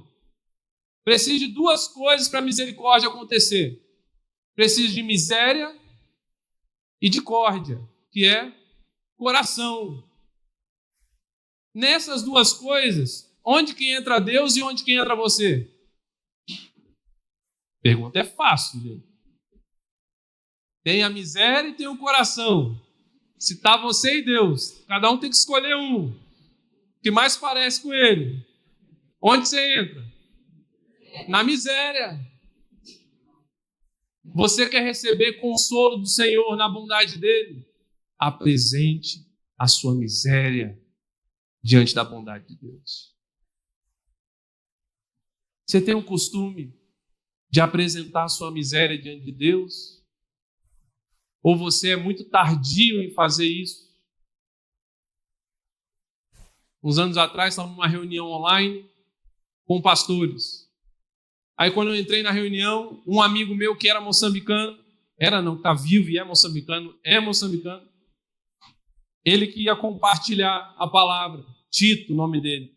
Preciso de duas coisas para a misericórdia acontecer. Preciso de miséria e de córdia, que é coração. Nessas duas coisas, onde que entra Deus e onde que entra você? Pergunta é fácil, gente. Tem a miséria e tem o coração. Se está você e Deus, cada um tem que escolher um que mais parece com ele. Onde você entra? Na miséria. Você quer receber consolo do Senhor na bondade dele? Apresente a sua miséria diante da bondade de Deus. Você tem o costume de apresentar a sua miséria diante de Deus? Ou você é muito tardio em fazer isso? Uns anos atrás, estava numa reunião online com pastores. Aí quando eu entrei na reunião, um amigo meu que era moçambicano, está vivo e é moçambicano, ele que ia compartilhar a palavra, Tito, o nome dele.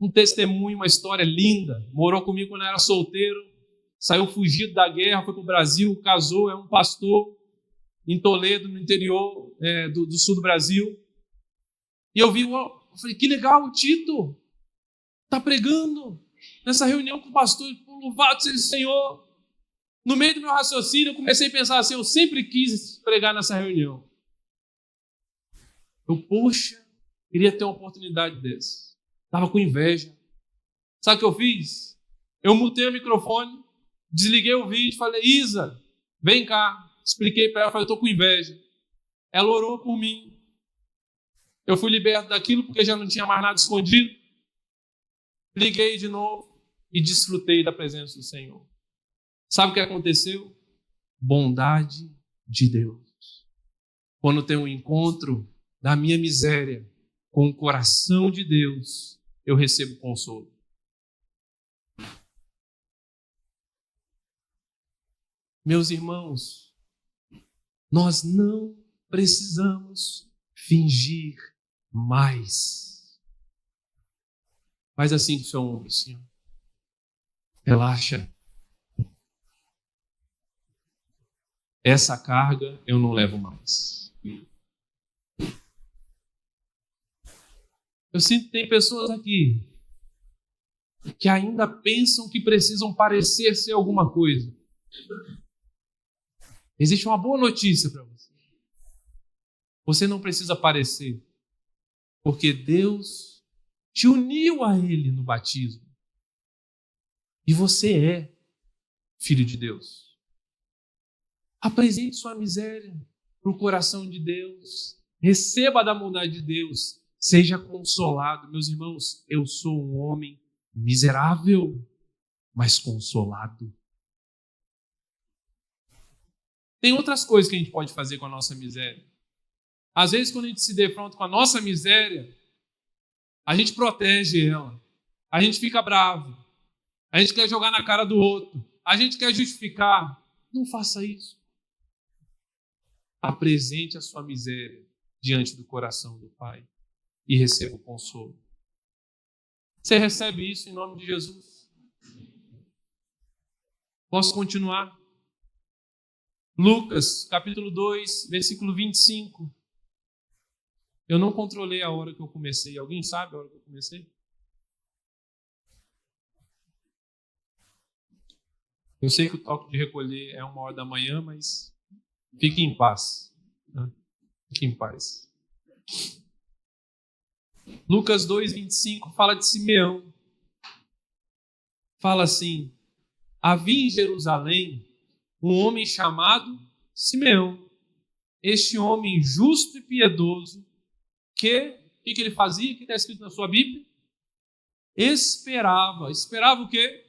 Um testemunho, uma história linda. Morou comigo quando eu era solteiro, saiu fugido da guerra, foi para o Brasil, casou, é um pastor em Toledo, no interior do sul do Brasil. E eu falei, que legal, o Tito está pregando nessa reunião com o pastor, louvado seja o Senhor. No meio do meu raciocínio, eu comecei a pensar assim, eu sempre quis pregar nessa reunião. Poxa, queria ter uma oportunidade dessa. Estava com inveja. Sabe o que eu fiz? Eu mutei o microfone, desliguei o vídeo, falei, Isa, vem cá. Expliquei para ela, falei, eu estou com inveja. Ela orou por mim. Eu fui liberto daquilo porque já não tinha mais nada escondido. Liguei de novo e desfrutei da presença do Senhor. Sabe o que aconteceu? Bondade de Deus. Quando tem um encontro da minha miséria com o coração de Deus, eu recebo consolo. Meus irmãos, nós não precisamos fingir mais. Faz assim com o seu ombro, Senhor. Relaxa. Essa carga eu não levo mais. Eu sinto que tem pessoas aqui que ainda pensam que precisam parecer ser alguma coisa. Existe uma boa notícia para você. Você não precisa parecer, porque Deus te uniu a Ele no batismo. E você é filho de Deus. Apresente sua miséria para o coração de Deus. Receba da bondade de Deus. Seja consolado. Meus irmãos, eu sou um homem miserável, mas consolado. Tem outras coisas que a gente pode fazer com a nossa miséria. Às vezes, quando a gente se defronta com a nossa miséria, a gente protege ela. A gente fica bravo. A gente quer jogar na cara do outro. A gente quer justificar. Não faça isso. Apresente a sua miséria diante do coração do Pai e receba o consolo. Você recebe isso em nome de Jesus? Posso continuar? Lucas, capítulo 2, versículo 25. Eu não controlei a hora que eu comecei. Alguém sabe a hora que eu comecei? Eu sei que o toque de recolher é 1h da manhã, mas fique em paz. Né? Fique em paz. Lucas 2, 25 fala de Simeão. Fala assim: havia em Jerusalém um homem chamado Simeão. Este homem justo e piedoso, o que ele fazia? O que está escrito na sua Bíblia? Esperava o quê?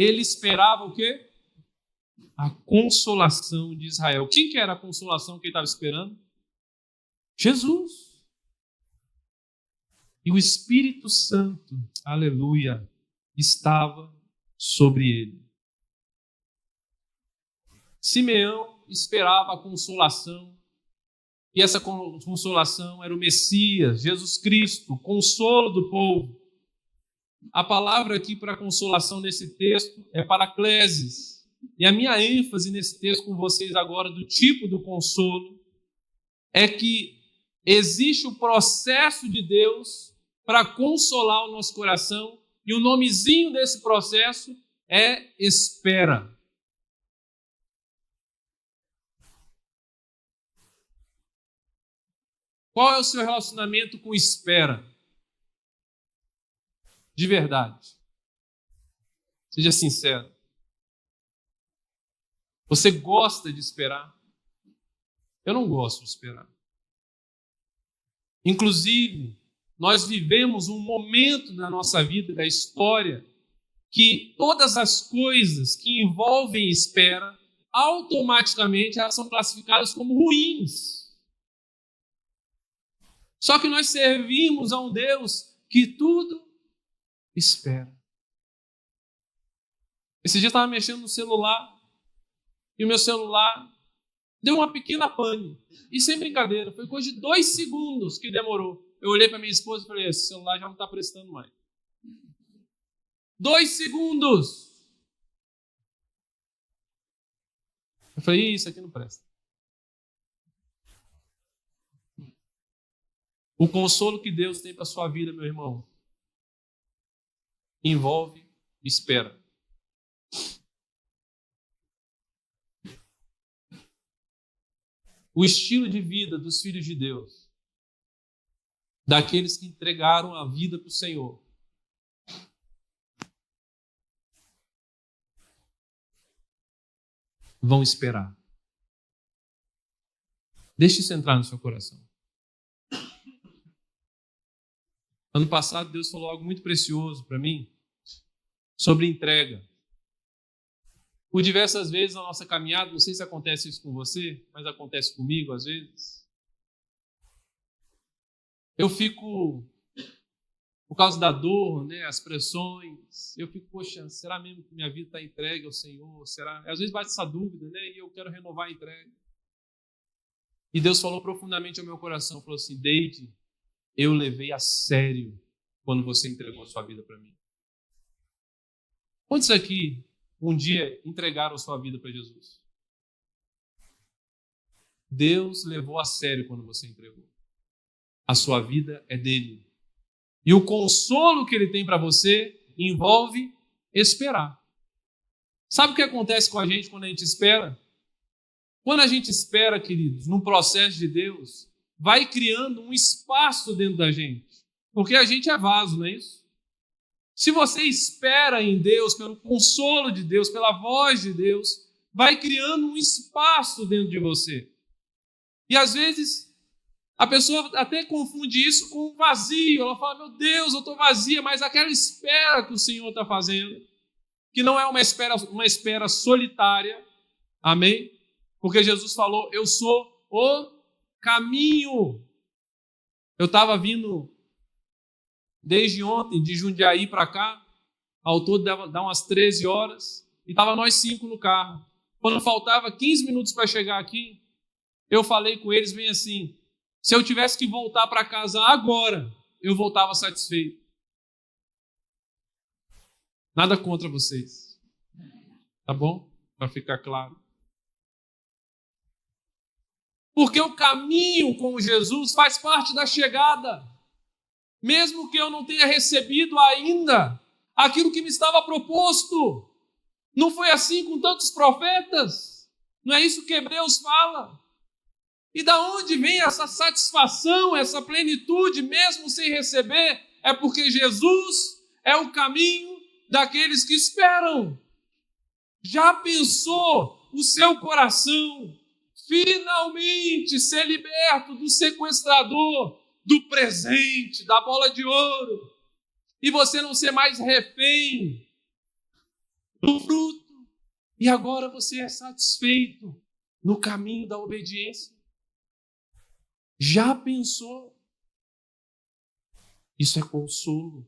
ele esperava o quê? A consolação de Israel. Quem que era a consolação que ele estava esperando? Jesus. E o Espírito Santo, aleluia, estava sobre ele. Simeão esperava a consolação, e essa consolação era o Messias, Jesus Cristo, consolo do povo. A palavra aqui para consolação nesse texto é paracleses. E a minha ênfase nesse texto com vocês agora, do tipo do consolo, é que existe o processo de Deus para consolar o nosso coração, e o nomezinho desse processo é espera. Qual é o seu relacionamento com espera? De verdade. Seja sincero. Você gosta de esperar? Eu não gosto de esperar. Inclusive, nós vivemos um momento na nossa vida, da história, que todas as coisas que envolvem espera, automaticamente elas são classificadas como ruins. Só que nós servimos a um Deus que tudo espera. Esse dia eu estava mexendo no celular e o meu celular deu uma pequena pane. E sem brincadeira, foi coisa de 2 segundos que demorou. Eu olhei para minha esposa e falei, esse celular já não está prestando mais. 2 segundos! Eu falei, isso aqui não presta. O consolo que Deus tem para a sua vida, meu irmão, envolve espera. O estilo de vida dos filhos de Deus, daqueles que entregaram a vida para o Senhor, vão esperar. Deixe isso entrar no seu coração. Ano passado, Deus falou algo muito precioso para mim sobre entrega. Por diversas vezes na nossa caminhada, não sei se acontece isso com você, mas acontece comigo às vezes. Eu fico, por causa da dor, as pressões, eu fico, poxa, será mesmo que minha vida está entregue ao Senhor? Será? Às vezes bate essa dúvida, e eu quero renovar a entrega. E Deus falou profundamente ao meu coração, falou assim, Deide, eu levei a sério quando você entregou a sua vida para mim. Quantos aqui um dia entregaram a sua vida para Jesus? Deus levou a sério quando você entregou. A sua vida é dele. E o consolo que ele tem para você envolve esperar. Sabe o que acontece com a gente quando a gente espera? Quando a gente espera, queridos, num processo de Deus, vai criando um espaço dentro da gente. Porque a gente é vaso, não é isso? Se você espera em Deus, pelo consolo de Deus, pela voz de Deus, vai criando um espaço dentro de você. E às vezes a pessoa até confunde isso com vazio. Ela fala, meu Deus, eu estou vazia, mas aquela espera que o Senhor está fazendo, que não é uma espera solitária, amém? Porque Jesus falou, eu sou o caminho. Eu estava vindo desde ontem, de Jundiaí para cá, ao todo dá umas 13 horas, e estava nós 5 no carro. Quando faltava 15 minutos para chegar aqui, eu falei com eles bem assim, se eu tivesse que voltar para casa agora, eu voltava satisfeito. Nada contra vocês. Tá bom? Para ficar claro. Porque o caminho com Jesus faz parte da chegada. Mesmo que eu não tenha recebido ainda aquilo que me estava proposto. Não foi assim com tantos profetas? Não é isso que Hebreus fala? E da onde vem essa satisfação, essa plenitude, mesmo sem receber? É porque Jesus é o caminho daqueles que esperam. Já pensou o seu coração finalmente ser liberto do sequestrador, do presente, da bola de ouro, e você não ser mais refém no fruto. E agora você é satisfeito no caminho da obediência. Já pensou? Isso é consolo.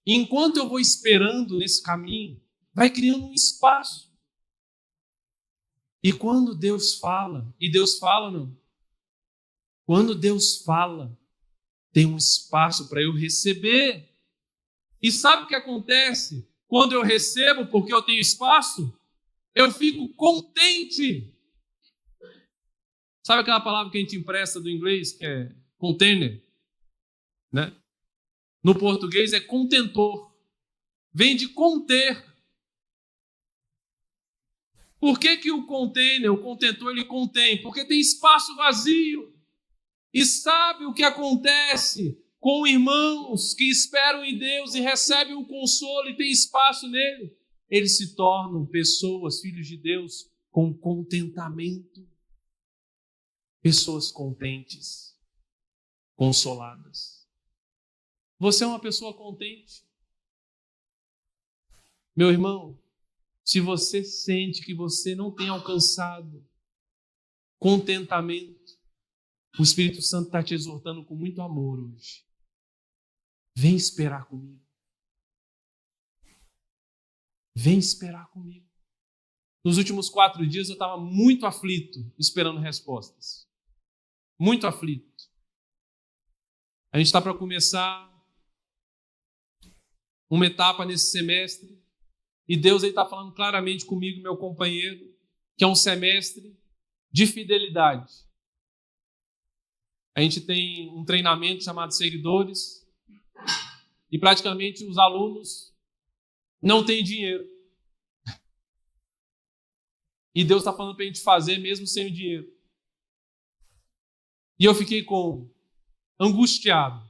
Enquanto eu vou esperando nesse caminho, vai criando um espaço. E quando Deus fala, e Deus fala não, quando Deus fala, tem um espaço para eu receber. E sabe o que acontece? Quando eu recebo, porque eu tenho espaço, eu fico contente. Sabe aquela palavra que a gente empresta do inglês, que é container? Né? No português é contentor. Vem de conter. Por que o container, o contentor, ele contém? Porque tem espaço vazio. E sabe o que acontece com irmãos que esperam em Deus e recebem o consolo e tem espaço nele? Eles se tornam pessoas, filhos de Deus, com contentamento. Pessoas contentes, consoladas. Você é uma pessoa contente? Meu irmão, se você sente que você não tem alcançado contentamento, o Espírito Santo está te exortando com muito amor hoje. Vem esperar comigo. Vem esperar comigo. Nos últimos 4 dias eu estava muito aflito, esperando respostas. Muito aflito. A gente está para começar uma etapa nesse semestre e Deus está falando claramente comigo, meu companheiro, que é um semestre de fidelidade. A gente tem um treinamento chamado Seguidores e praticamente os alunos não têm dinheiro. E Deus está falando para a gente fazer mesmo sem o dinheiro. E eu fiquei angustiado.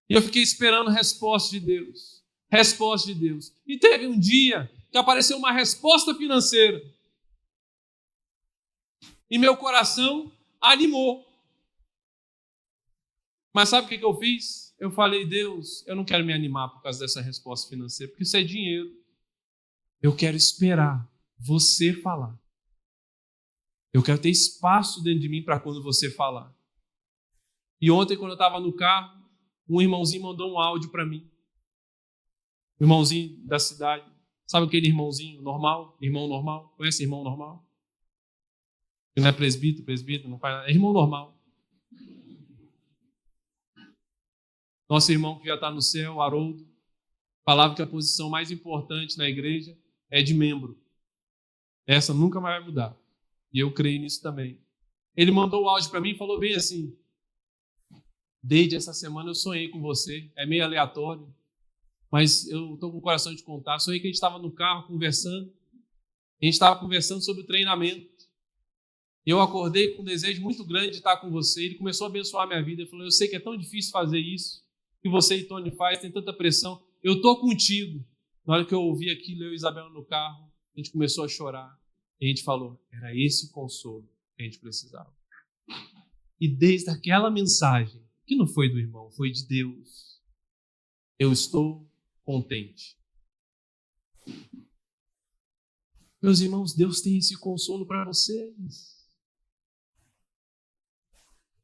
E eu fiquei esperando resposta de Deus. Resposta de Deus. E teve um dia que apareceu uma resposta financeira. E meu coração animou. Mas sabe o que eu fiz? Eu falei, Deus, eu não quero me animar por causa dessa resposta financeira, porque isso é dinheiro. Eu quero esperar você falar. Eu quero ter espaço dentro de mim para quando você falar. E ontem, quando eu estava no carro, um irmãozinho mandou um áudio para mim. Um irmãozinho da cidade. Sabe aquele irmãozinho normal? Irmão normal? Conhece irmão normal? Ele não é presbítero, não faz nada. É irmão normal. Nosso irmão que já está no céu, Haroldo, falava que a posição mais importante na igreja é de membro. Essa nunca mais vai mudar. E eu creio nisso também. Ele mandou o áudio para mim e falou bem assim: desde essa semana eu sonhei com você. É meio aleatório, mas eu estou com o coração de contar. Sonhei que a gente estava no carro conversando. A gente estava conversando sobre o treinamento. Eu acordei com um desejo muito grande de estar com você. Ele começou a abençoar a minha vida. Ele falou, eu sei que é tão difícil fazer isso, que você e Tony faz, tem tanta pressão. Eu estou contigo. Na hora que eu ouvi aquilo, eu e Isabela no carro, a gente começou a chorar. E a gente falou, era esse consolo que a gente precisava. E desde aquela mensagem, que não foi do irmão, foi de Deus, eu estou contente. Meus irmãos, Deus tem esse consolo para vocês.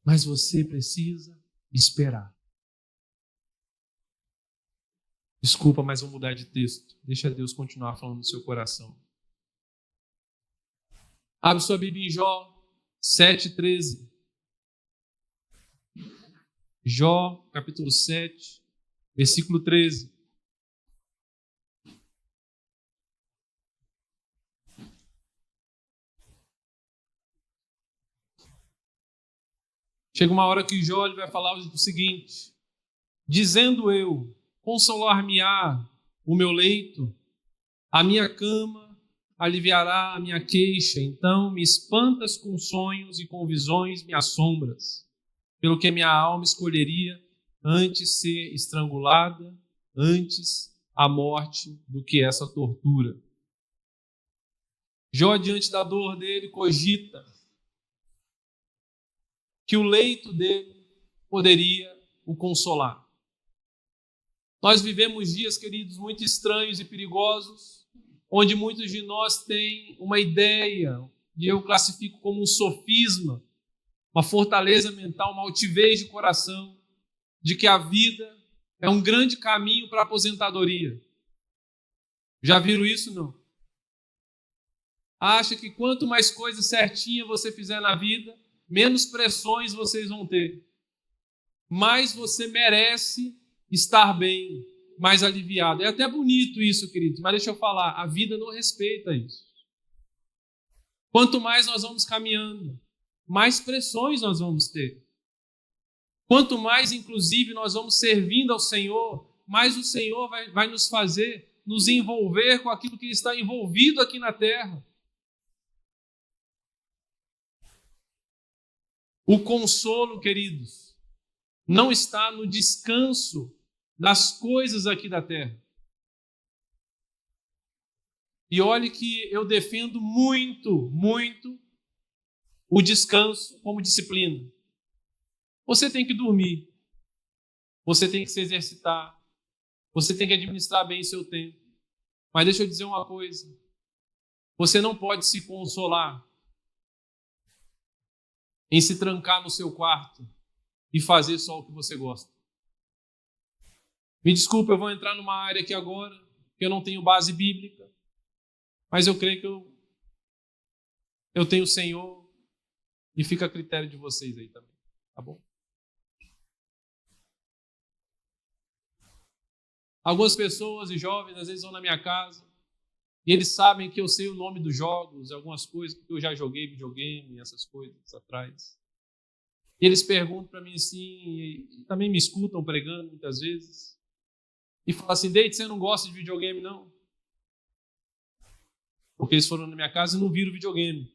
Mas você precisa esperar. Desculpa, mas vou mudar de texto. Deixa Deus continuar falando no seu coração. Abre sua Bíblia em Jó 7,13. Jó, capítulo 7, versículo 13. Chega uma hora que Jó ele vai falar o seguinte: dizendo eu, consolar-me-á o meu leito, a minha cama aliviará a minha queixa, então me espantas com sonhos e com visões me assombras, pelo que minha alma escolheria antes ser estrangulada, antes a morte do que essa tortura. Jó, diante da dor dele, cogita que o leito dele poderia o consolar. Nós vivemos dias, queridos, muito estranhos e perigosos, onde muitos de nós têm uma ideia, e eu classifico como um sofisma, uma fortaleza mental, uma altivez de coração, de que a vida é um grande caminho para a aposentadoria. Já viram isso, não? Acha que quanto mais coisas certinhas você fizer na vida, menos pressões vocês vão ter. Mais você merece estar bem, mais aliviado. É até bonito isso, querido, mas deixa eu falar, a vida não respeita isso. Quanto mais nós vamos caminhando, mais pressões nós vamos ter. Quanto mais, inclusive, nós vamos servindo ao Senhor, mais o Senhor vai nos fazer nos envolver com aquilo que está envolvido aqui na terra. O consolo, queridos, não está no descanso das coisas aqui da terra. E olhe que eu defendo muito, muito o descanso como disciplina. Você tem que dormir, você tem que se exercitar, você tem que administrar bem seu tempo. Mas deixa eu dizer uma coisa, você não pode se consolar em se trancar no seu quarto e fazer só o que você gosta. Me desculpa, eu vou entrar numa área aqui agora, que eu não tenho base bíblica, mas eu creio que eu tenho o Senhor e fica a critério de vocês aí também, tá bom? Algumas pessoas e jovens às vezes vão na minha casa e eles sabem que eu sei o nome dos jogos, algumas coisas, porque eu já joguei videogame, essas coisas atrás. E eles perguntam para mim assim, e também me escutam pregando muitas vezes, e falam assim, Deide, você não gosta de videogame não? Porque eles foram na minha casa e não viram videogame.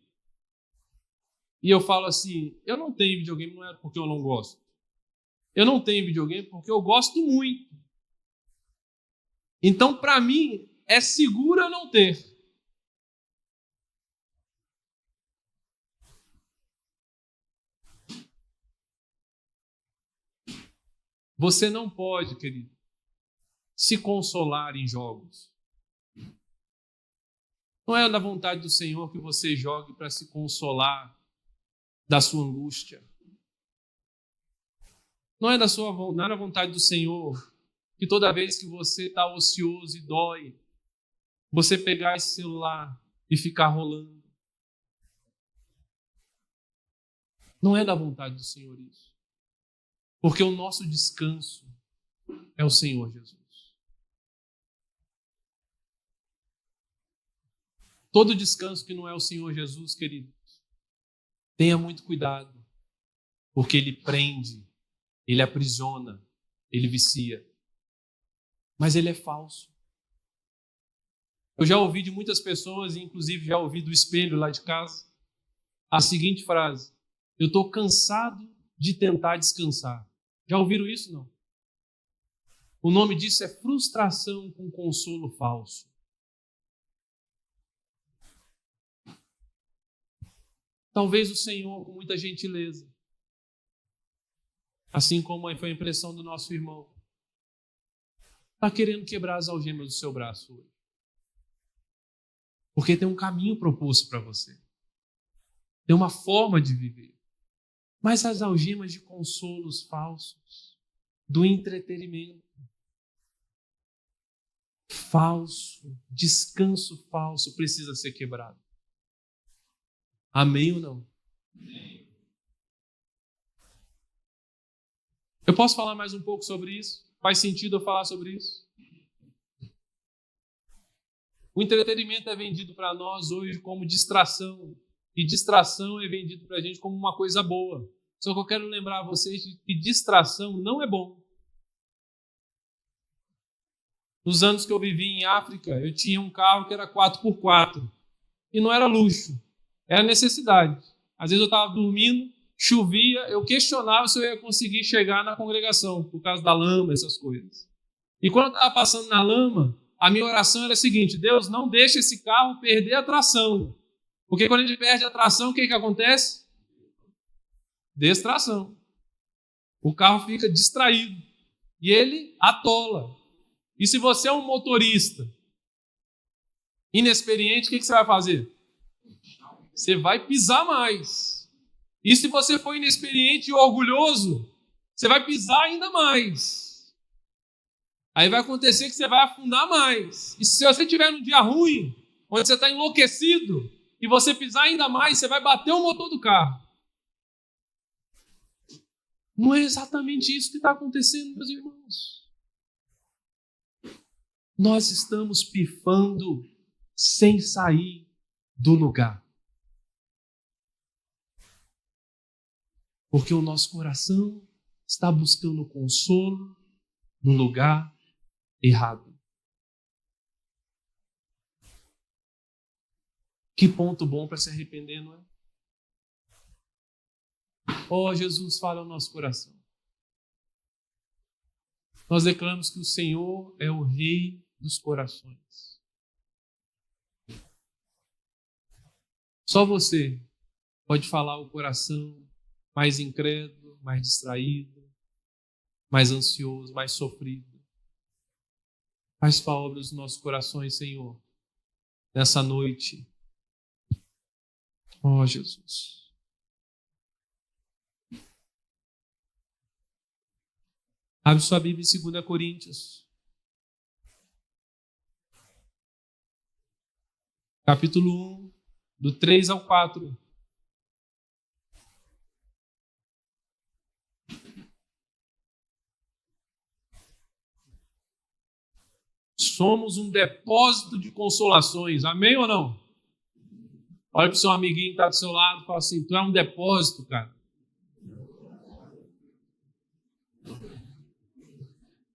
E eu falo assim, eu não tenho videogame, não é porque eu não gosto. Eu não tenho videogame porque eu gosto muito. Então, para mim, é seguro eu não ter. Você não pode, querido, se consolar em jogos. Não é da vontade do Senhor que você jogue para se consolar da sua angústia. Não é da vontade do Senhor que toda vez que você está ocioso e dói, você pegar esse celular e ficar rolando. Não é da vontade do Senhor isso. Porque o nosso descanso é o Senhor Jesus. Todo descanso que não é o Senhor Jesus, queridos, tenha muito cuidado, porque ele prende, ele aprisiona, ele vicia. Mas ele é falso. Eu já ouvi de muitas pessoas, inclusive já ouvi do espelho lá de casa, a seguinte frase: eu estou cansado de tentar descansar. Já ouviram isso, não? O nome disso é frustração com consolo falso. Talvez o Senhor, com muita gentileza, assim como foi a impressão do nosso irmão, está querendo quebrar as algemas do seu braço hoje. Porque tem um caminho proposto para você. Tem uma forma de viver. Mas as algemas de consolos falsos, do entretenimento falso, descanso falso, precisa ser quebrado. Amém ou não? Eu posso falar mais um pouco sobre isso? Faz sentido eu falar sobre isso? O entretenimento é vendido para nós hoje como distração. E distração é vendido para a gente como uma coisa boa. Só que eu quero lembrar a vocês de que distração não é bom. Nos anos que eu vivi em África, eu tinha um carro que era 4x4. E não era luxo, era necessidade. Às vezes eu estava dormindo, chovia, eu questionava se eu ia conseguir chegar na congregação, por causa da lama, essas coisas. E quando eu estava passando na lama, a minha oração era a seguinte: Deus, não deixa esse carro perder a tração. Porque quando a gente perde a tração, o que acontece? Distração. O carro fica distraído. E ele atola. E se você é um motorista inexperiente, o que você vai fazer? Você vai pisar mais. E se você for inexperiente e orgulhoso, você vai pisar ainda mais. Aí vai acontecer que você vai afundar mais. E se você tiver num dia ruim, onde você está enlouquecido, e você pisar ainda mais, você vai bater o motor do carro. Não é exatamente isso que está acontecendo, meus irmãos. Nós estamos pifando sem sair do lugar. Porque o nosso coração está buscando consolo no lugar errado. Que ponto bom para se arrepender, não é? Oh, Jesus, fala ao nosso coração. Nós declaramos que o Senhor é o Rei dos corações. Só você pode falar o coração mais incrédulo, mais distraído, mais ansioso, mais sofrido. Faz tua obra nos nossos corações, Senhor, nessa noite. Oh, Jesus. Abre sua Bíblia em 2 Coríntios. Capítulo 1, do 3 ao 4. Somos um depósito de consolações. Amém ou não? Olha para o seu amiguinho que está do seu lado e fala assim, tu é um depósito, cara.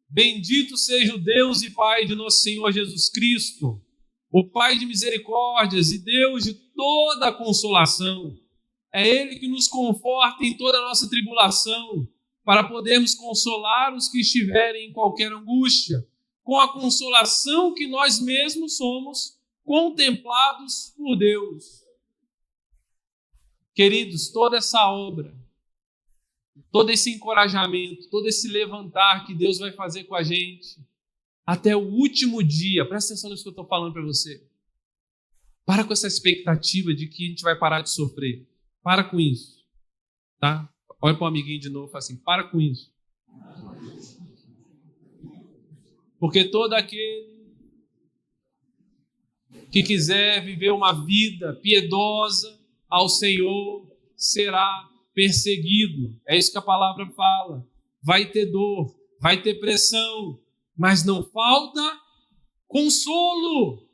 Bendito seja o Deus e Pai de nosso Senhor Jesus Cristo, o Pai de misericórdias e Deus de toda a consolação. É Ele que nos conforta em toda a nossa tribulação, para podermos consolar os que estiverem em qualquer angústia, com a consolação que nós mesmos somos contemplados por Deus. Queridos, toda essa obra, todo esse encorajamento, todo esse levantar que Deus vai fazer com a gente, até o último dia, presta atenção nisso que eu estou falando para você. Para com essa expectativa de que a gente vai parar de sofrer. Para com isso. Tá? Olha para o amiguinho de novo e fala assim, para com isso. Porque todo aquele que quiser viver uma vida piedosa ao Senhor será perseguido. É isso que a palavra fala. Vai ter dor, vai ter pressão, mas não falta consolo.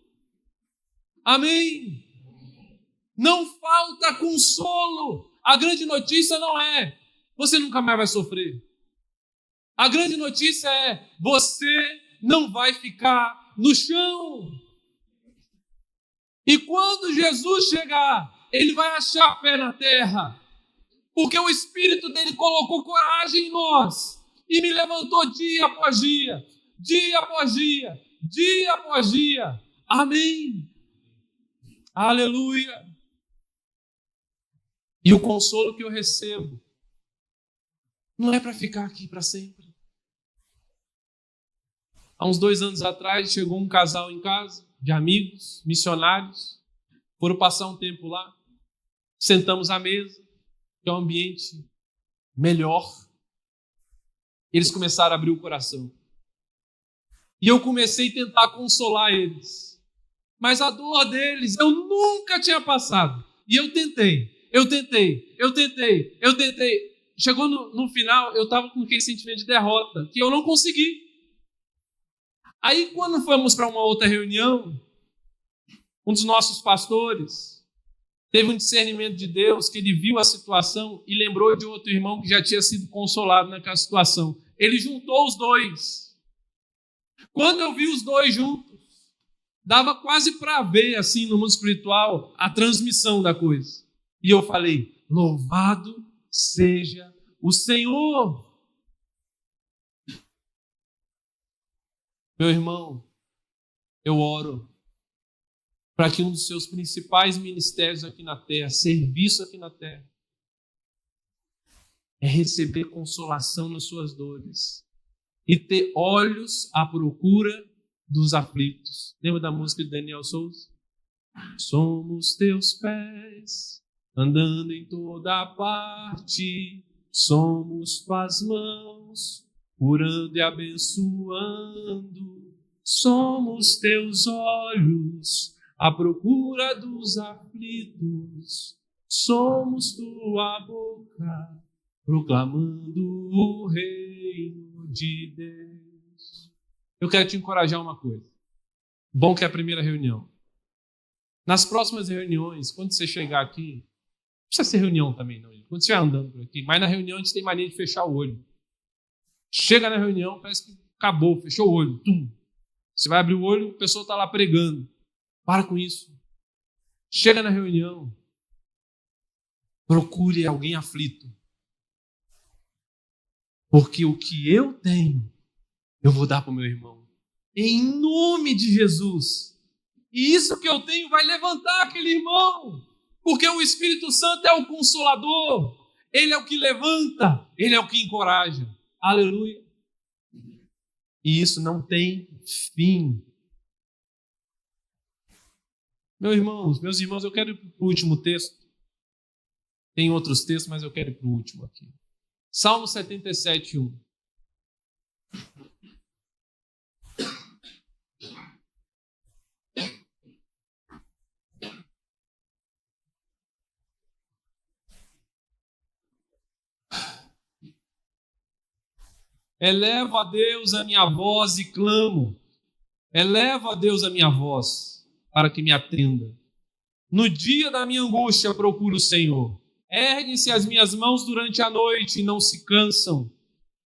Amém? Não falta consolo. A grande notícia não é você nunca mais vai sofrer. A grande notícia é você não vai ficar no chão. E quando Jesus chegar, ele vai achar pé na terra, porque o Espírito dele colocou coragem em nós e me levantou dia após dia, dia após dia, dia após dia. Amém. Aleluia. E o consolo que eu recebo não é para ficar aqui para sempre. Há uns 2 anos atrás chegou um casal em casa, de amigos, missionários, foram passar um tempo lá, sentamos à mesa, que é um ambiente melhor. Eles começaram a abrir o coração. E eu comecei a tentar consolar eles. Mas a dor deles eu nunca tinha passado. E eu tentei. Chegou no final, eu estava com aquele sentimento de derrota, que eu não consegui. Aí, quando fomos para uma outra reunião, um dos nossos pastores teve um discernimento de Deus, que ele viu a situação e lembrou de outro irmão que já tinha sido consolado naquela situação. Ele juntou os dois. Quando eu vi os dois juntos, dava quase para ver, assim, no mundo espiritual, a transmissão da coisa. E eu falei, louvado seja o Senhor. Meu irmão, eu oro para que um dos seus principais ministérios aqui na terra, serviço aqui na terra, é receber consolação nas suas dores. e ter olhos à procura dos aflitos. Lembra da música de Daniel Souza? Somos teus pés, andando em toda parte, somos tuas mãos, curando e abençoando, somos teus olhos à procura dos aflitos, somos tua boca, proclamando o reino de Deus. Eu quero te encorajar uma coisa. Bom que é a primeira reunião. Nas próximas reuniões, quando você chegar aqui, não precisa ser reunião também, não. Quando você estiver andando por aqui, mas na reunião a gente tem mania de fechar o olho. Chega na reunião, parece que acabou, fechou o olho. Tum. Você vai abrir o olho, a pessoa está lá pregando. Para com isso. Chega na reunião, procure alguém aflito. Porque o que eu tenho, eu vou dar para o meu irmão. Em nome de Jesus. E isso que eu tenho vai levantar aquele irmão. Porque o Espírito Santo é o consolador. Ele é o que levanta. Ele é o que encoraja. Aleluia. E isso não tem fim. Meus irmãos, eu quero ir para o último texto. Tem outros textos, mas eu quero ir para o último aqui. Salmo 77, 1. Elevo a Deus a minha voz e clamo. Elevo a Deus a minha voz para que me atenda. No dia da minha angústia procuro o Senhor. Erguem-se as minhas mãos durante a noite e não se cansam.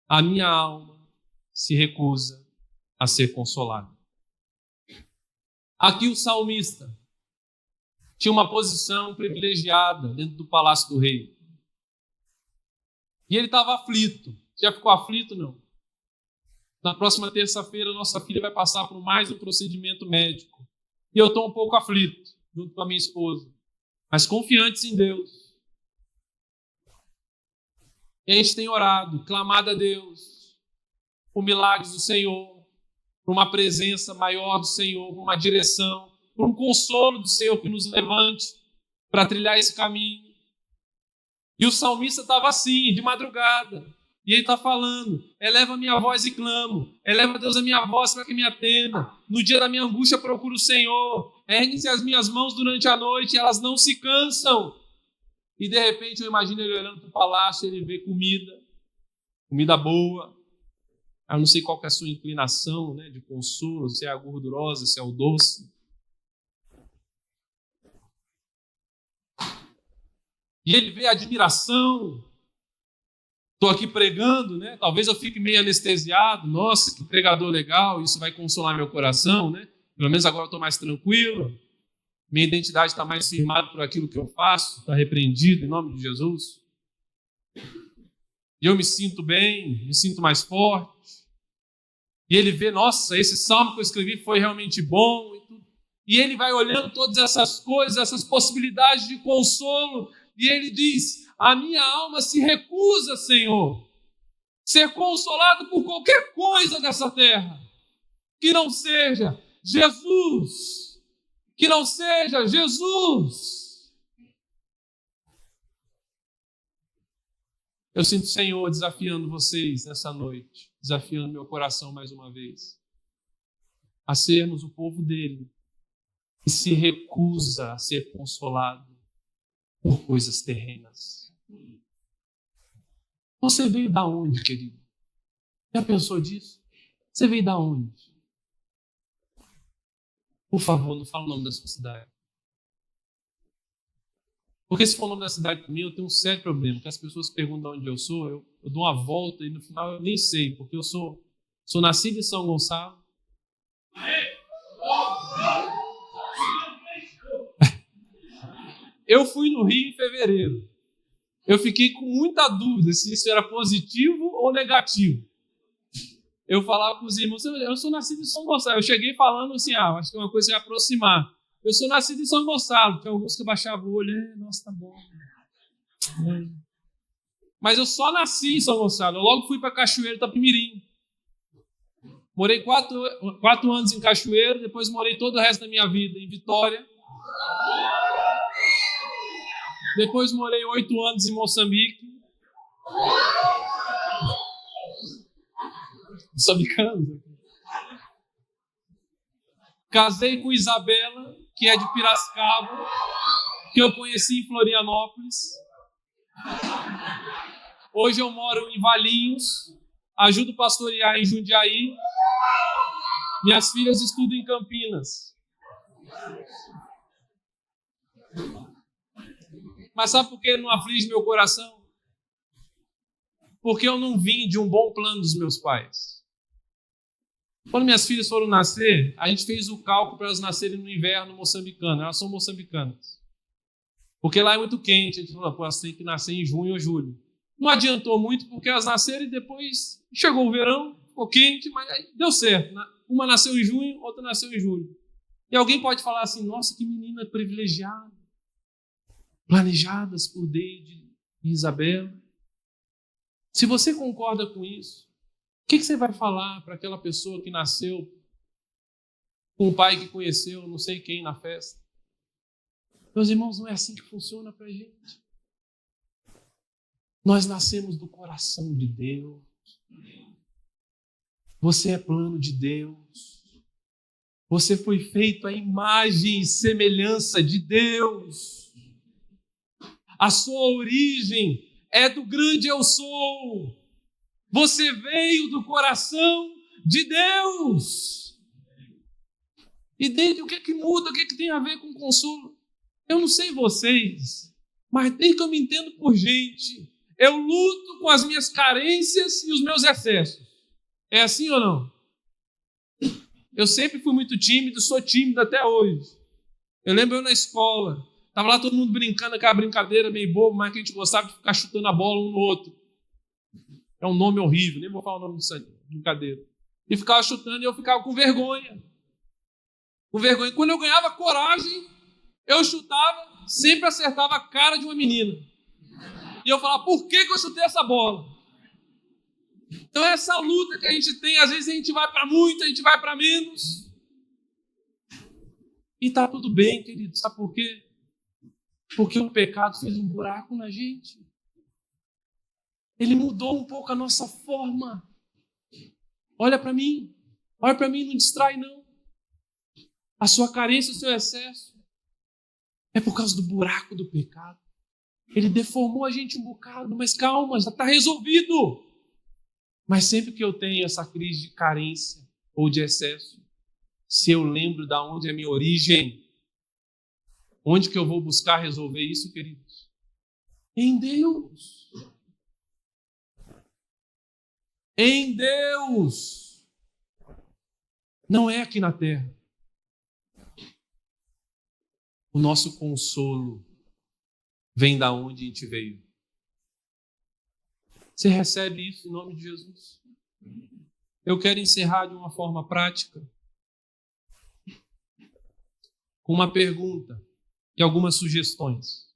A minha alma se recusa a ser consolada. Aqui o salmista tinha uma posição privilegiada dentro do palácio do rei. E ele estava aflito. Já ficou aflito? Não. Na próxima terça-feira, nossa filha vai passar por mais um procedimento médico. E eu estou um pouco aflito, junto com a minha esposa. Mas confiantes em Deus. E a gente tem orado, clamado a Deus, por milagres do Senhor, por uma presença maior do Senhor, por uma direção, por um consolo do Senhor que nos levante para trilhar esse caminho. E o salmista estava assim, de madrugada. E ele está falando, eleva a minha voz e clamo, eleva a Deus a minha voz para que me atenda. No dia da minha angústia procuro o Senhor, erguem-se as minhas mãos durante a noite, elas não se cansam. E de repente eu imagino ele olhando para o palácio, ele vê comida boa. Eu não sei qual que é a sua inclinação, né, de consolo, se é a gordurosa, se é o doce. E ele vê a admiração. Estou aqui pregando, né? Talvez eu fique meio anestesiado. Nossa, que pregador legal, isso vai consolar meu coração, né? Pelo menos agora eu estou mais tranquilo. Minha identidade está mais firmada por aquilo que eu faço, está repreendido em nome de Jesus. E eu me sinto bem, me sinto mais forte. E ele vê, nossa, esse salmo que eu escrevi foi realmente bom. E ele vai olhando todas essas coisas, essas possibilidades de consolo. E ele diz, a minha alma se recusa, Senhor, ser consolado por qualquer coisa dessa terra. Que não seja Jesus. Que não seja Jesus. Eu sinto o Senhor desafiando vocês nessa noite, desafiando meu coração mais uma vez, a sermos o povo dele, que se recusa a ser consolado por coisas terrenas. Você veio da onde, querido? Já pensou disso? Você veio da onde? Por favor, não fala o nome da sua cidade. Porque se for o nome da cidade para mim, eu tenho um sério problema. Porque as pessoas perguntam onde eu sou, eu dou uma volta e no final eu nem sei. Porque eu sou nascido em São Gonçalo. Eu fui no Rio em fevereiro. Eu fiquei com muita dúvida se isso era positivo ou negativo. Eu falava com os irmãos, eu sou nascido em São Gonçalo. Eu cheguei falando assim, acho que é uma coisa de aproximar. Eu sou nascido em São Gonçalo. Tem alguns que baixavam o olho, nossa, tá bom. Mas eu só nasci em São Gonçalo. Eu logo fui para Cachoeiro, Itapemirim. Morei 4 anos em Cachoeiro, depois morei todo o resto da minha vida em Vitória. Depois morei 8 anos em Moçambique. Moçambicano. Casei com Isabela, que é de Piracicaba, que eu conheci em Florianópolis. Hoje eu moro em Valinhos, ajudo a pastorear em Jundiaí. Minhas filhas estudam em Campinas. Mas sabe por que não aflige meu coração? Porque eu não vim de um bom plano dos meus pais. Quando minhas filhas foram nascer, a gente fez o cálculo para elas nascerem no inverno moçambicano. Elas são moçambicanas. Porque lá é muito quente. A gente falou, elas têm que nascer em junho ou julho. Não adiantou muito, porque elas nasceram e depois chegou o verão, ficou quente, mas deu certo. Uma nasceu em junho, outra nasceu em julho. E alguém pode falar assim, nossa, que menina privilegiada. Planejadas por Deide e Isabela. Se você concorda com isso, o que você vai falar para aquela pessoa que nasceu com um pai que conheceu não sei quem na festa? Meus irmãos, não é assim que funciona para a gente. Nós nascemos do coração de Deus. Você é plano de Deus. Você foi feito à imagem e semelhança de Deus. A sua origem é do grande eu sou. Você veio do coração de Deus. E dentro, o que é que muda? O que é que tem a ver com consolo? Eu não sei vocês, mas desde que eu me entendo por gente, eu luto com as minhas carências e os meus excessos. É assim ou não? Eu sempre fui muito tímido, sou tímido até hoje. Eu lembro eu na escola, estava lá todo mundo brincando, aquela brincadeira meio boba, mas que a gente gostava de ficar chutando a bola um no outro. É um nome horrível, nem vou falar o nome disso aí, brincadeira. E ficava chutando e eu ficava com vergonha. Com vergonha. Quando eu ganhava coragem, eu chutava, sempre acertava a cara de uma menina. E eu falava, por que eu chutei essa bola? Então essa luta que a gente tem, às vezes a gente vai para muito, a gente vai para menos. E tá tudo bem, querido. Sabe por quê? Porque o pecado fez um buraco na gente. Ele mudou um pouco a nossa forma. Olha para mim, não distrai não. A sua carência, o seu excesso é por causa do buraco do pecado. Ele deformou a gente um bocado, mas calma, já está resolvido. Mas sempre que eu tenho essa crise de carência ou de excesso, se eu lembro de onde é a minha origem, onde que eu vou buscar resolver isso, queridos? Em Deus. Em Deus. Não é aqui na terra. O nosso consolo vem da onde a gente veio. Você recebe isso em nome de Jesus? Eu quero encerrar de uma forma prática com uma pergunta e algumas sugestões.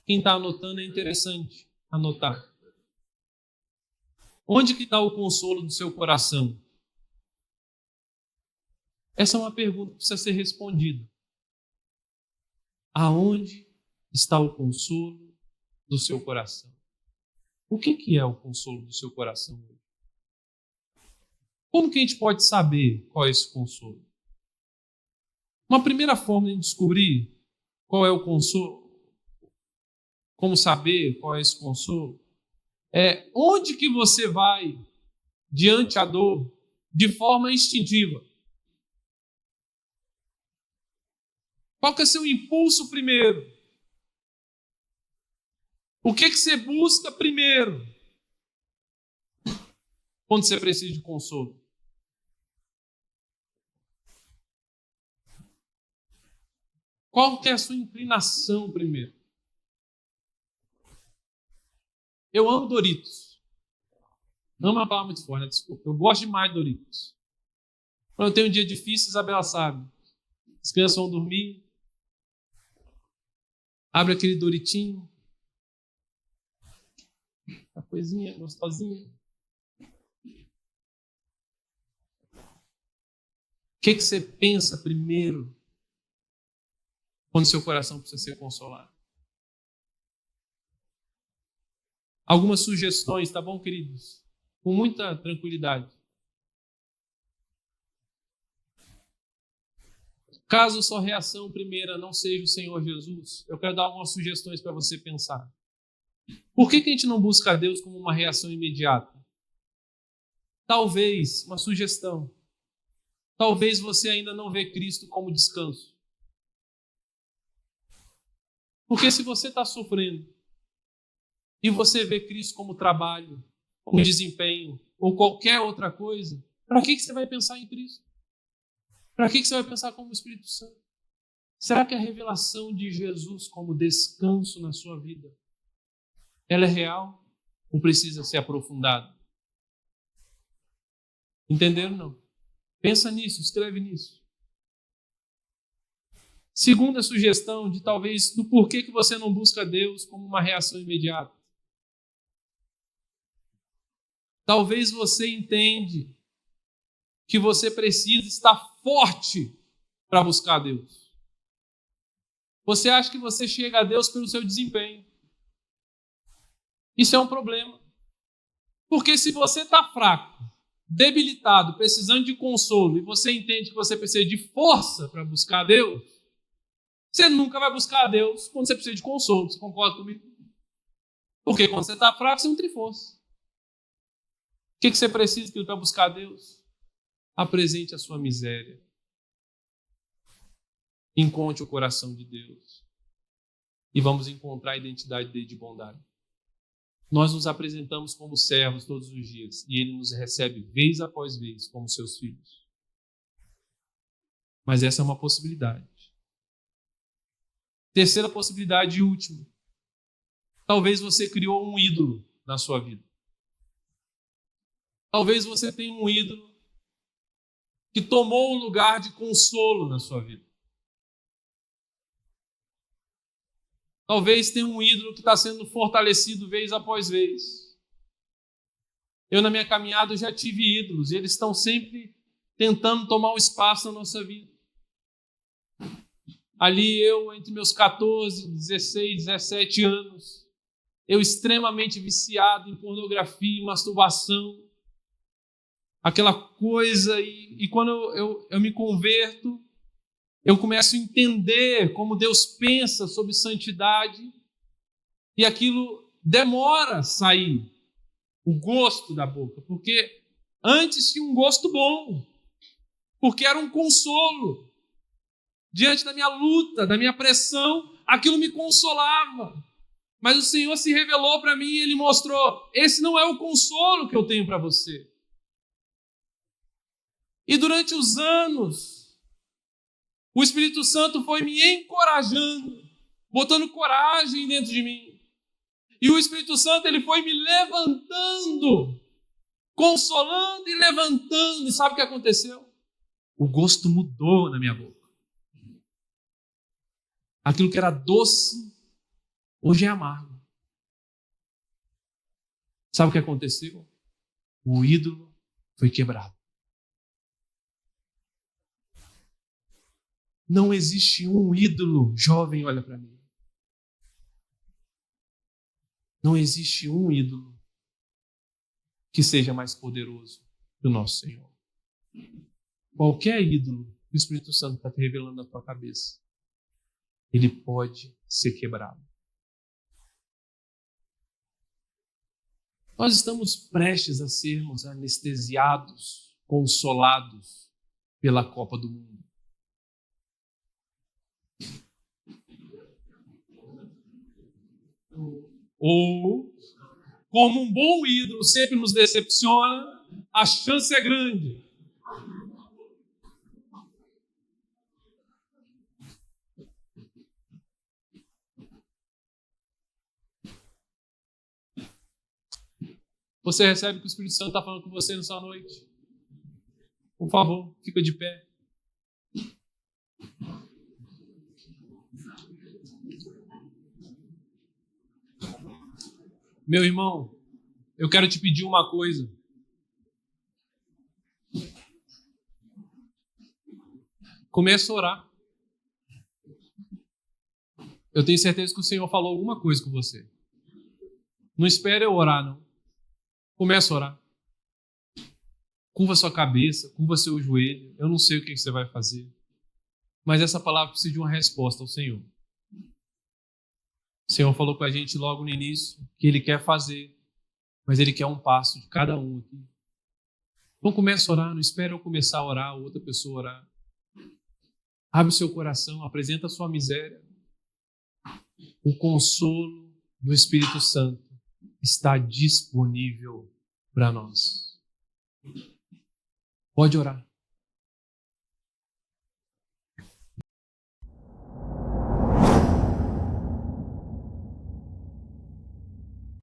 Quem está anotando é interessante anotar. Onde que está o consolo do seu coração? Essa é uma pergunta que precisa ser respondida. Aonde está o consolo do seu coração? O que é o consolo do seu coração hoje? Como que a gente pode saber qual é esse consolo? Uma primeira forma de descobrir qual é o consolo, como saber qual é esse consolo, é onde que você vai diante da dor de forma instintiva. Qual que é seu impulso primeiro? O que você busca primeiro quando você precisa de consolo? Qual que é a sua inclinação primeiro? Eu amo Doritos. Amo a palavra muito forte, né? Desculpa. Eu gosto demais de Doritos. Quando eu tenho um dia difícil, Isabela sabe. As crianças vão dormir. Abre aquele Doritinho. A coisinha gostosinha. que você pensa primeiro quando seu coração precisa ser consolado? Algumas sugestões, tá bom, queridos? Com muita tranquilidade. Caso sua reação primeira não seja o Senhor Jesus, eu quero dar algumas sugestões para você pensar. Por que a gente não busca a Deus como uma reação imediata? Talvez, uma sugestão, talvez você ainda não vê Cristo como descanso. Porque se você está sofrendo e você vê Cristo como trabalho, como desempenho ou qualquer outra coisa, para que você vai pensar em Cristo? Para que você vai pensar como Espírito Santo? Será que a revelação de Jesus como descanso na sua vida, ela é real ou precisa ser aprofundada? Entenderam, não? Pensa nisso, escreve nisso. Segunda sugestão de talvez do porquê que você não busca Deus como uma reação imediata. Talvez você entende que você precisa estar forte para buscar Deus. Você acha que você chega a Deus pelo seu desempenho. Isso é um problema. Porque se você está fraco, debilitado, precisando de consolo, e você entende que você precisa de força para buscar a Deus, você nunca vai buscar a Deus quando você precisa de consolo. Você concorda comigo? Porque quando você está fraco, você não tem força. O que você precisa para buscar a Deus? Apresente a sua miséria. Encontre o coração de Deus. E vamos encontrar a identidade dele de bondade. Nós nos apresentamos como servos todos os dias. E ele nos recebe vez após vez como seus filhos. Mas essa é uma possibilidade. Terceira possibilidade e última. Talvez você criou um ídolo na sua vida. Talvez você tenha um ídolo que tomou um lugar de consolo na sua vida. Talvez tenha um ídolo que está sendo fortalecido vez após vez. Eu, na minha caminhada, já tive ídolos e eles estão sempre tentando tomar um espaço na nossa vida. Ali eu, entre meus 14, 16, 17 anos, eu extremamente viciado em pornografia e masturbação. Aquela coisa, e quando eu me converto, eu começo a entender como Deus pensa sobre santidade, e aquilo demora a sair, o gosto da boca, porque antes tinha um gosto bom, porque era um consolo. Diante da minha luta, da minha pressão, aquilo me consolava. Mas o Senhor se revelou para mim e Ele mostrou, esse não é o consolo que eu tenho para você. E durante os anos, o Espírito Santo foi me encorajando, botando coragem dentro de mim. E o Espírito Santo ele foi me levantando, consolando e levantando. E sabe o que aconteceu? O gosto mudou na minha boca. Aquilo que era doce, hoje é amargo. Sabe o que aconteceu? O ídolo foi quebrado. Não existe um ídolo, jovem, olha para mim. Não existe um ídolo que seja mais poderoso que o nosso Senhor. Qualquer ídolo que o Espírito Santo está te revelando na tua cabeça, ele pode ser quebrado. Nós estamos prestes a sermos anestesiados, consolados pela Copa do Mundo. Ou, como um bom ídolo sempre nos decepciona, a chance é grande. Você recebe que o Espírito Santo está falando com você nessa noite? Por favor, fica de pé. Meu irmão, eu quero te pedir uma coisa. Comece a orar. Eu tenho certeza que o Senhor falou alguma coisa com você. Não espere eu orar, não. Comece a orar. Curva sua cabeça, curva seu joelho. Eu não sei o que você vai fazer. Mas essa palavra precisa de uma resposta ao Senhor. O Senhor falou com a gente logo no início que Ele quer fazer, mas Ele quer um passo de cada um aqui. Então comece a orar, não espere eu começar a orar, ou outra pessoa orar. Abre o seu coração, apresenta a sua miséria. O consolo do Espírito Santo está disponível para nós. Pode orar.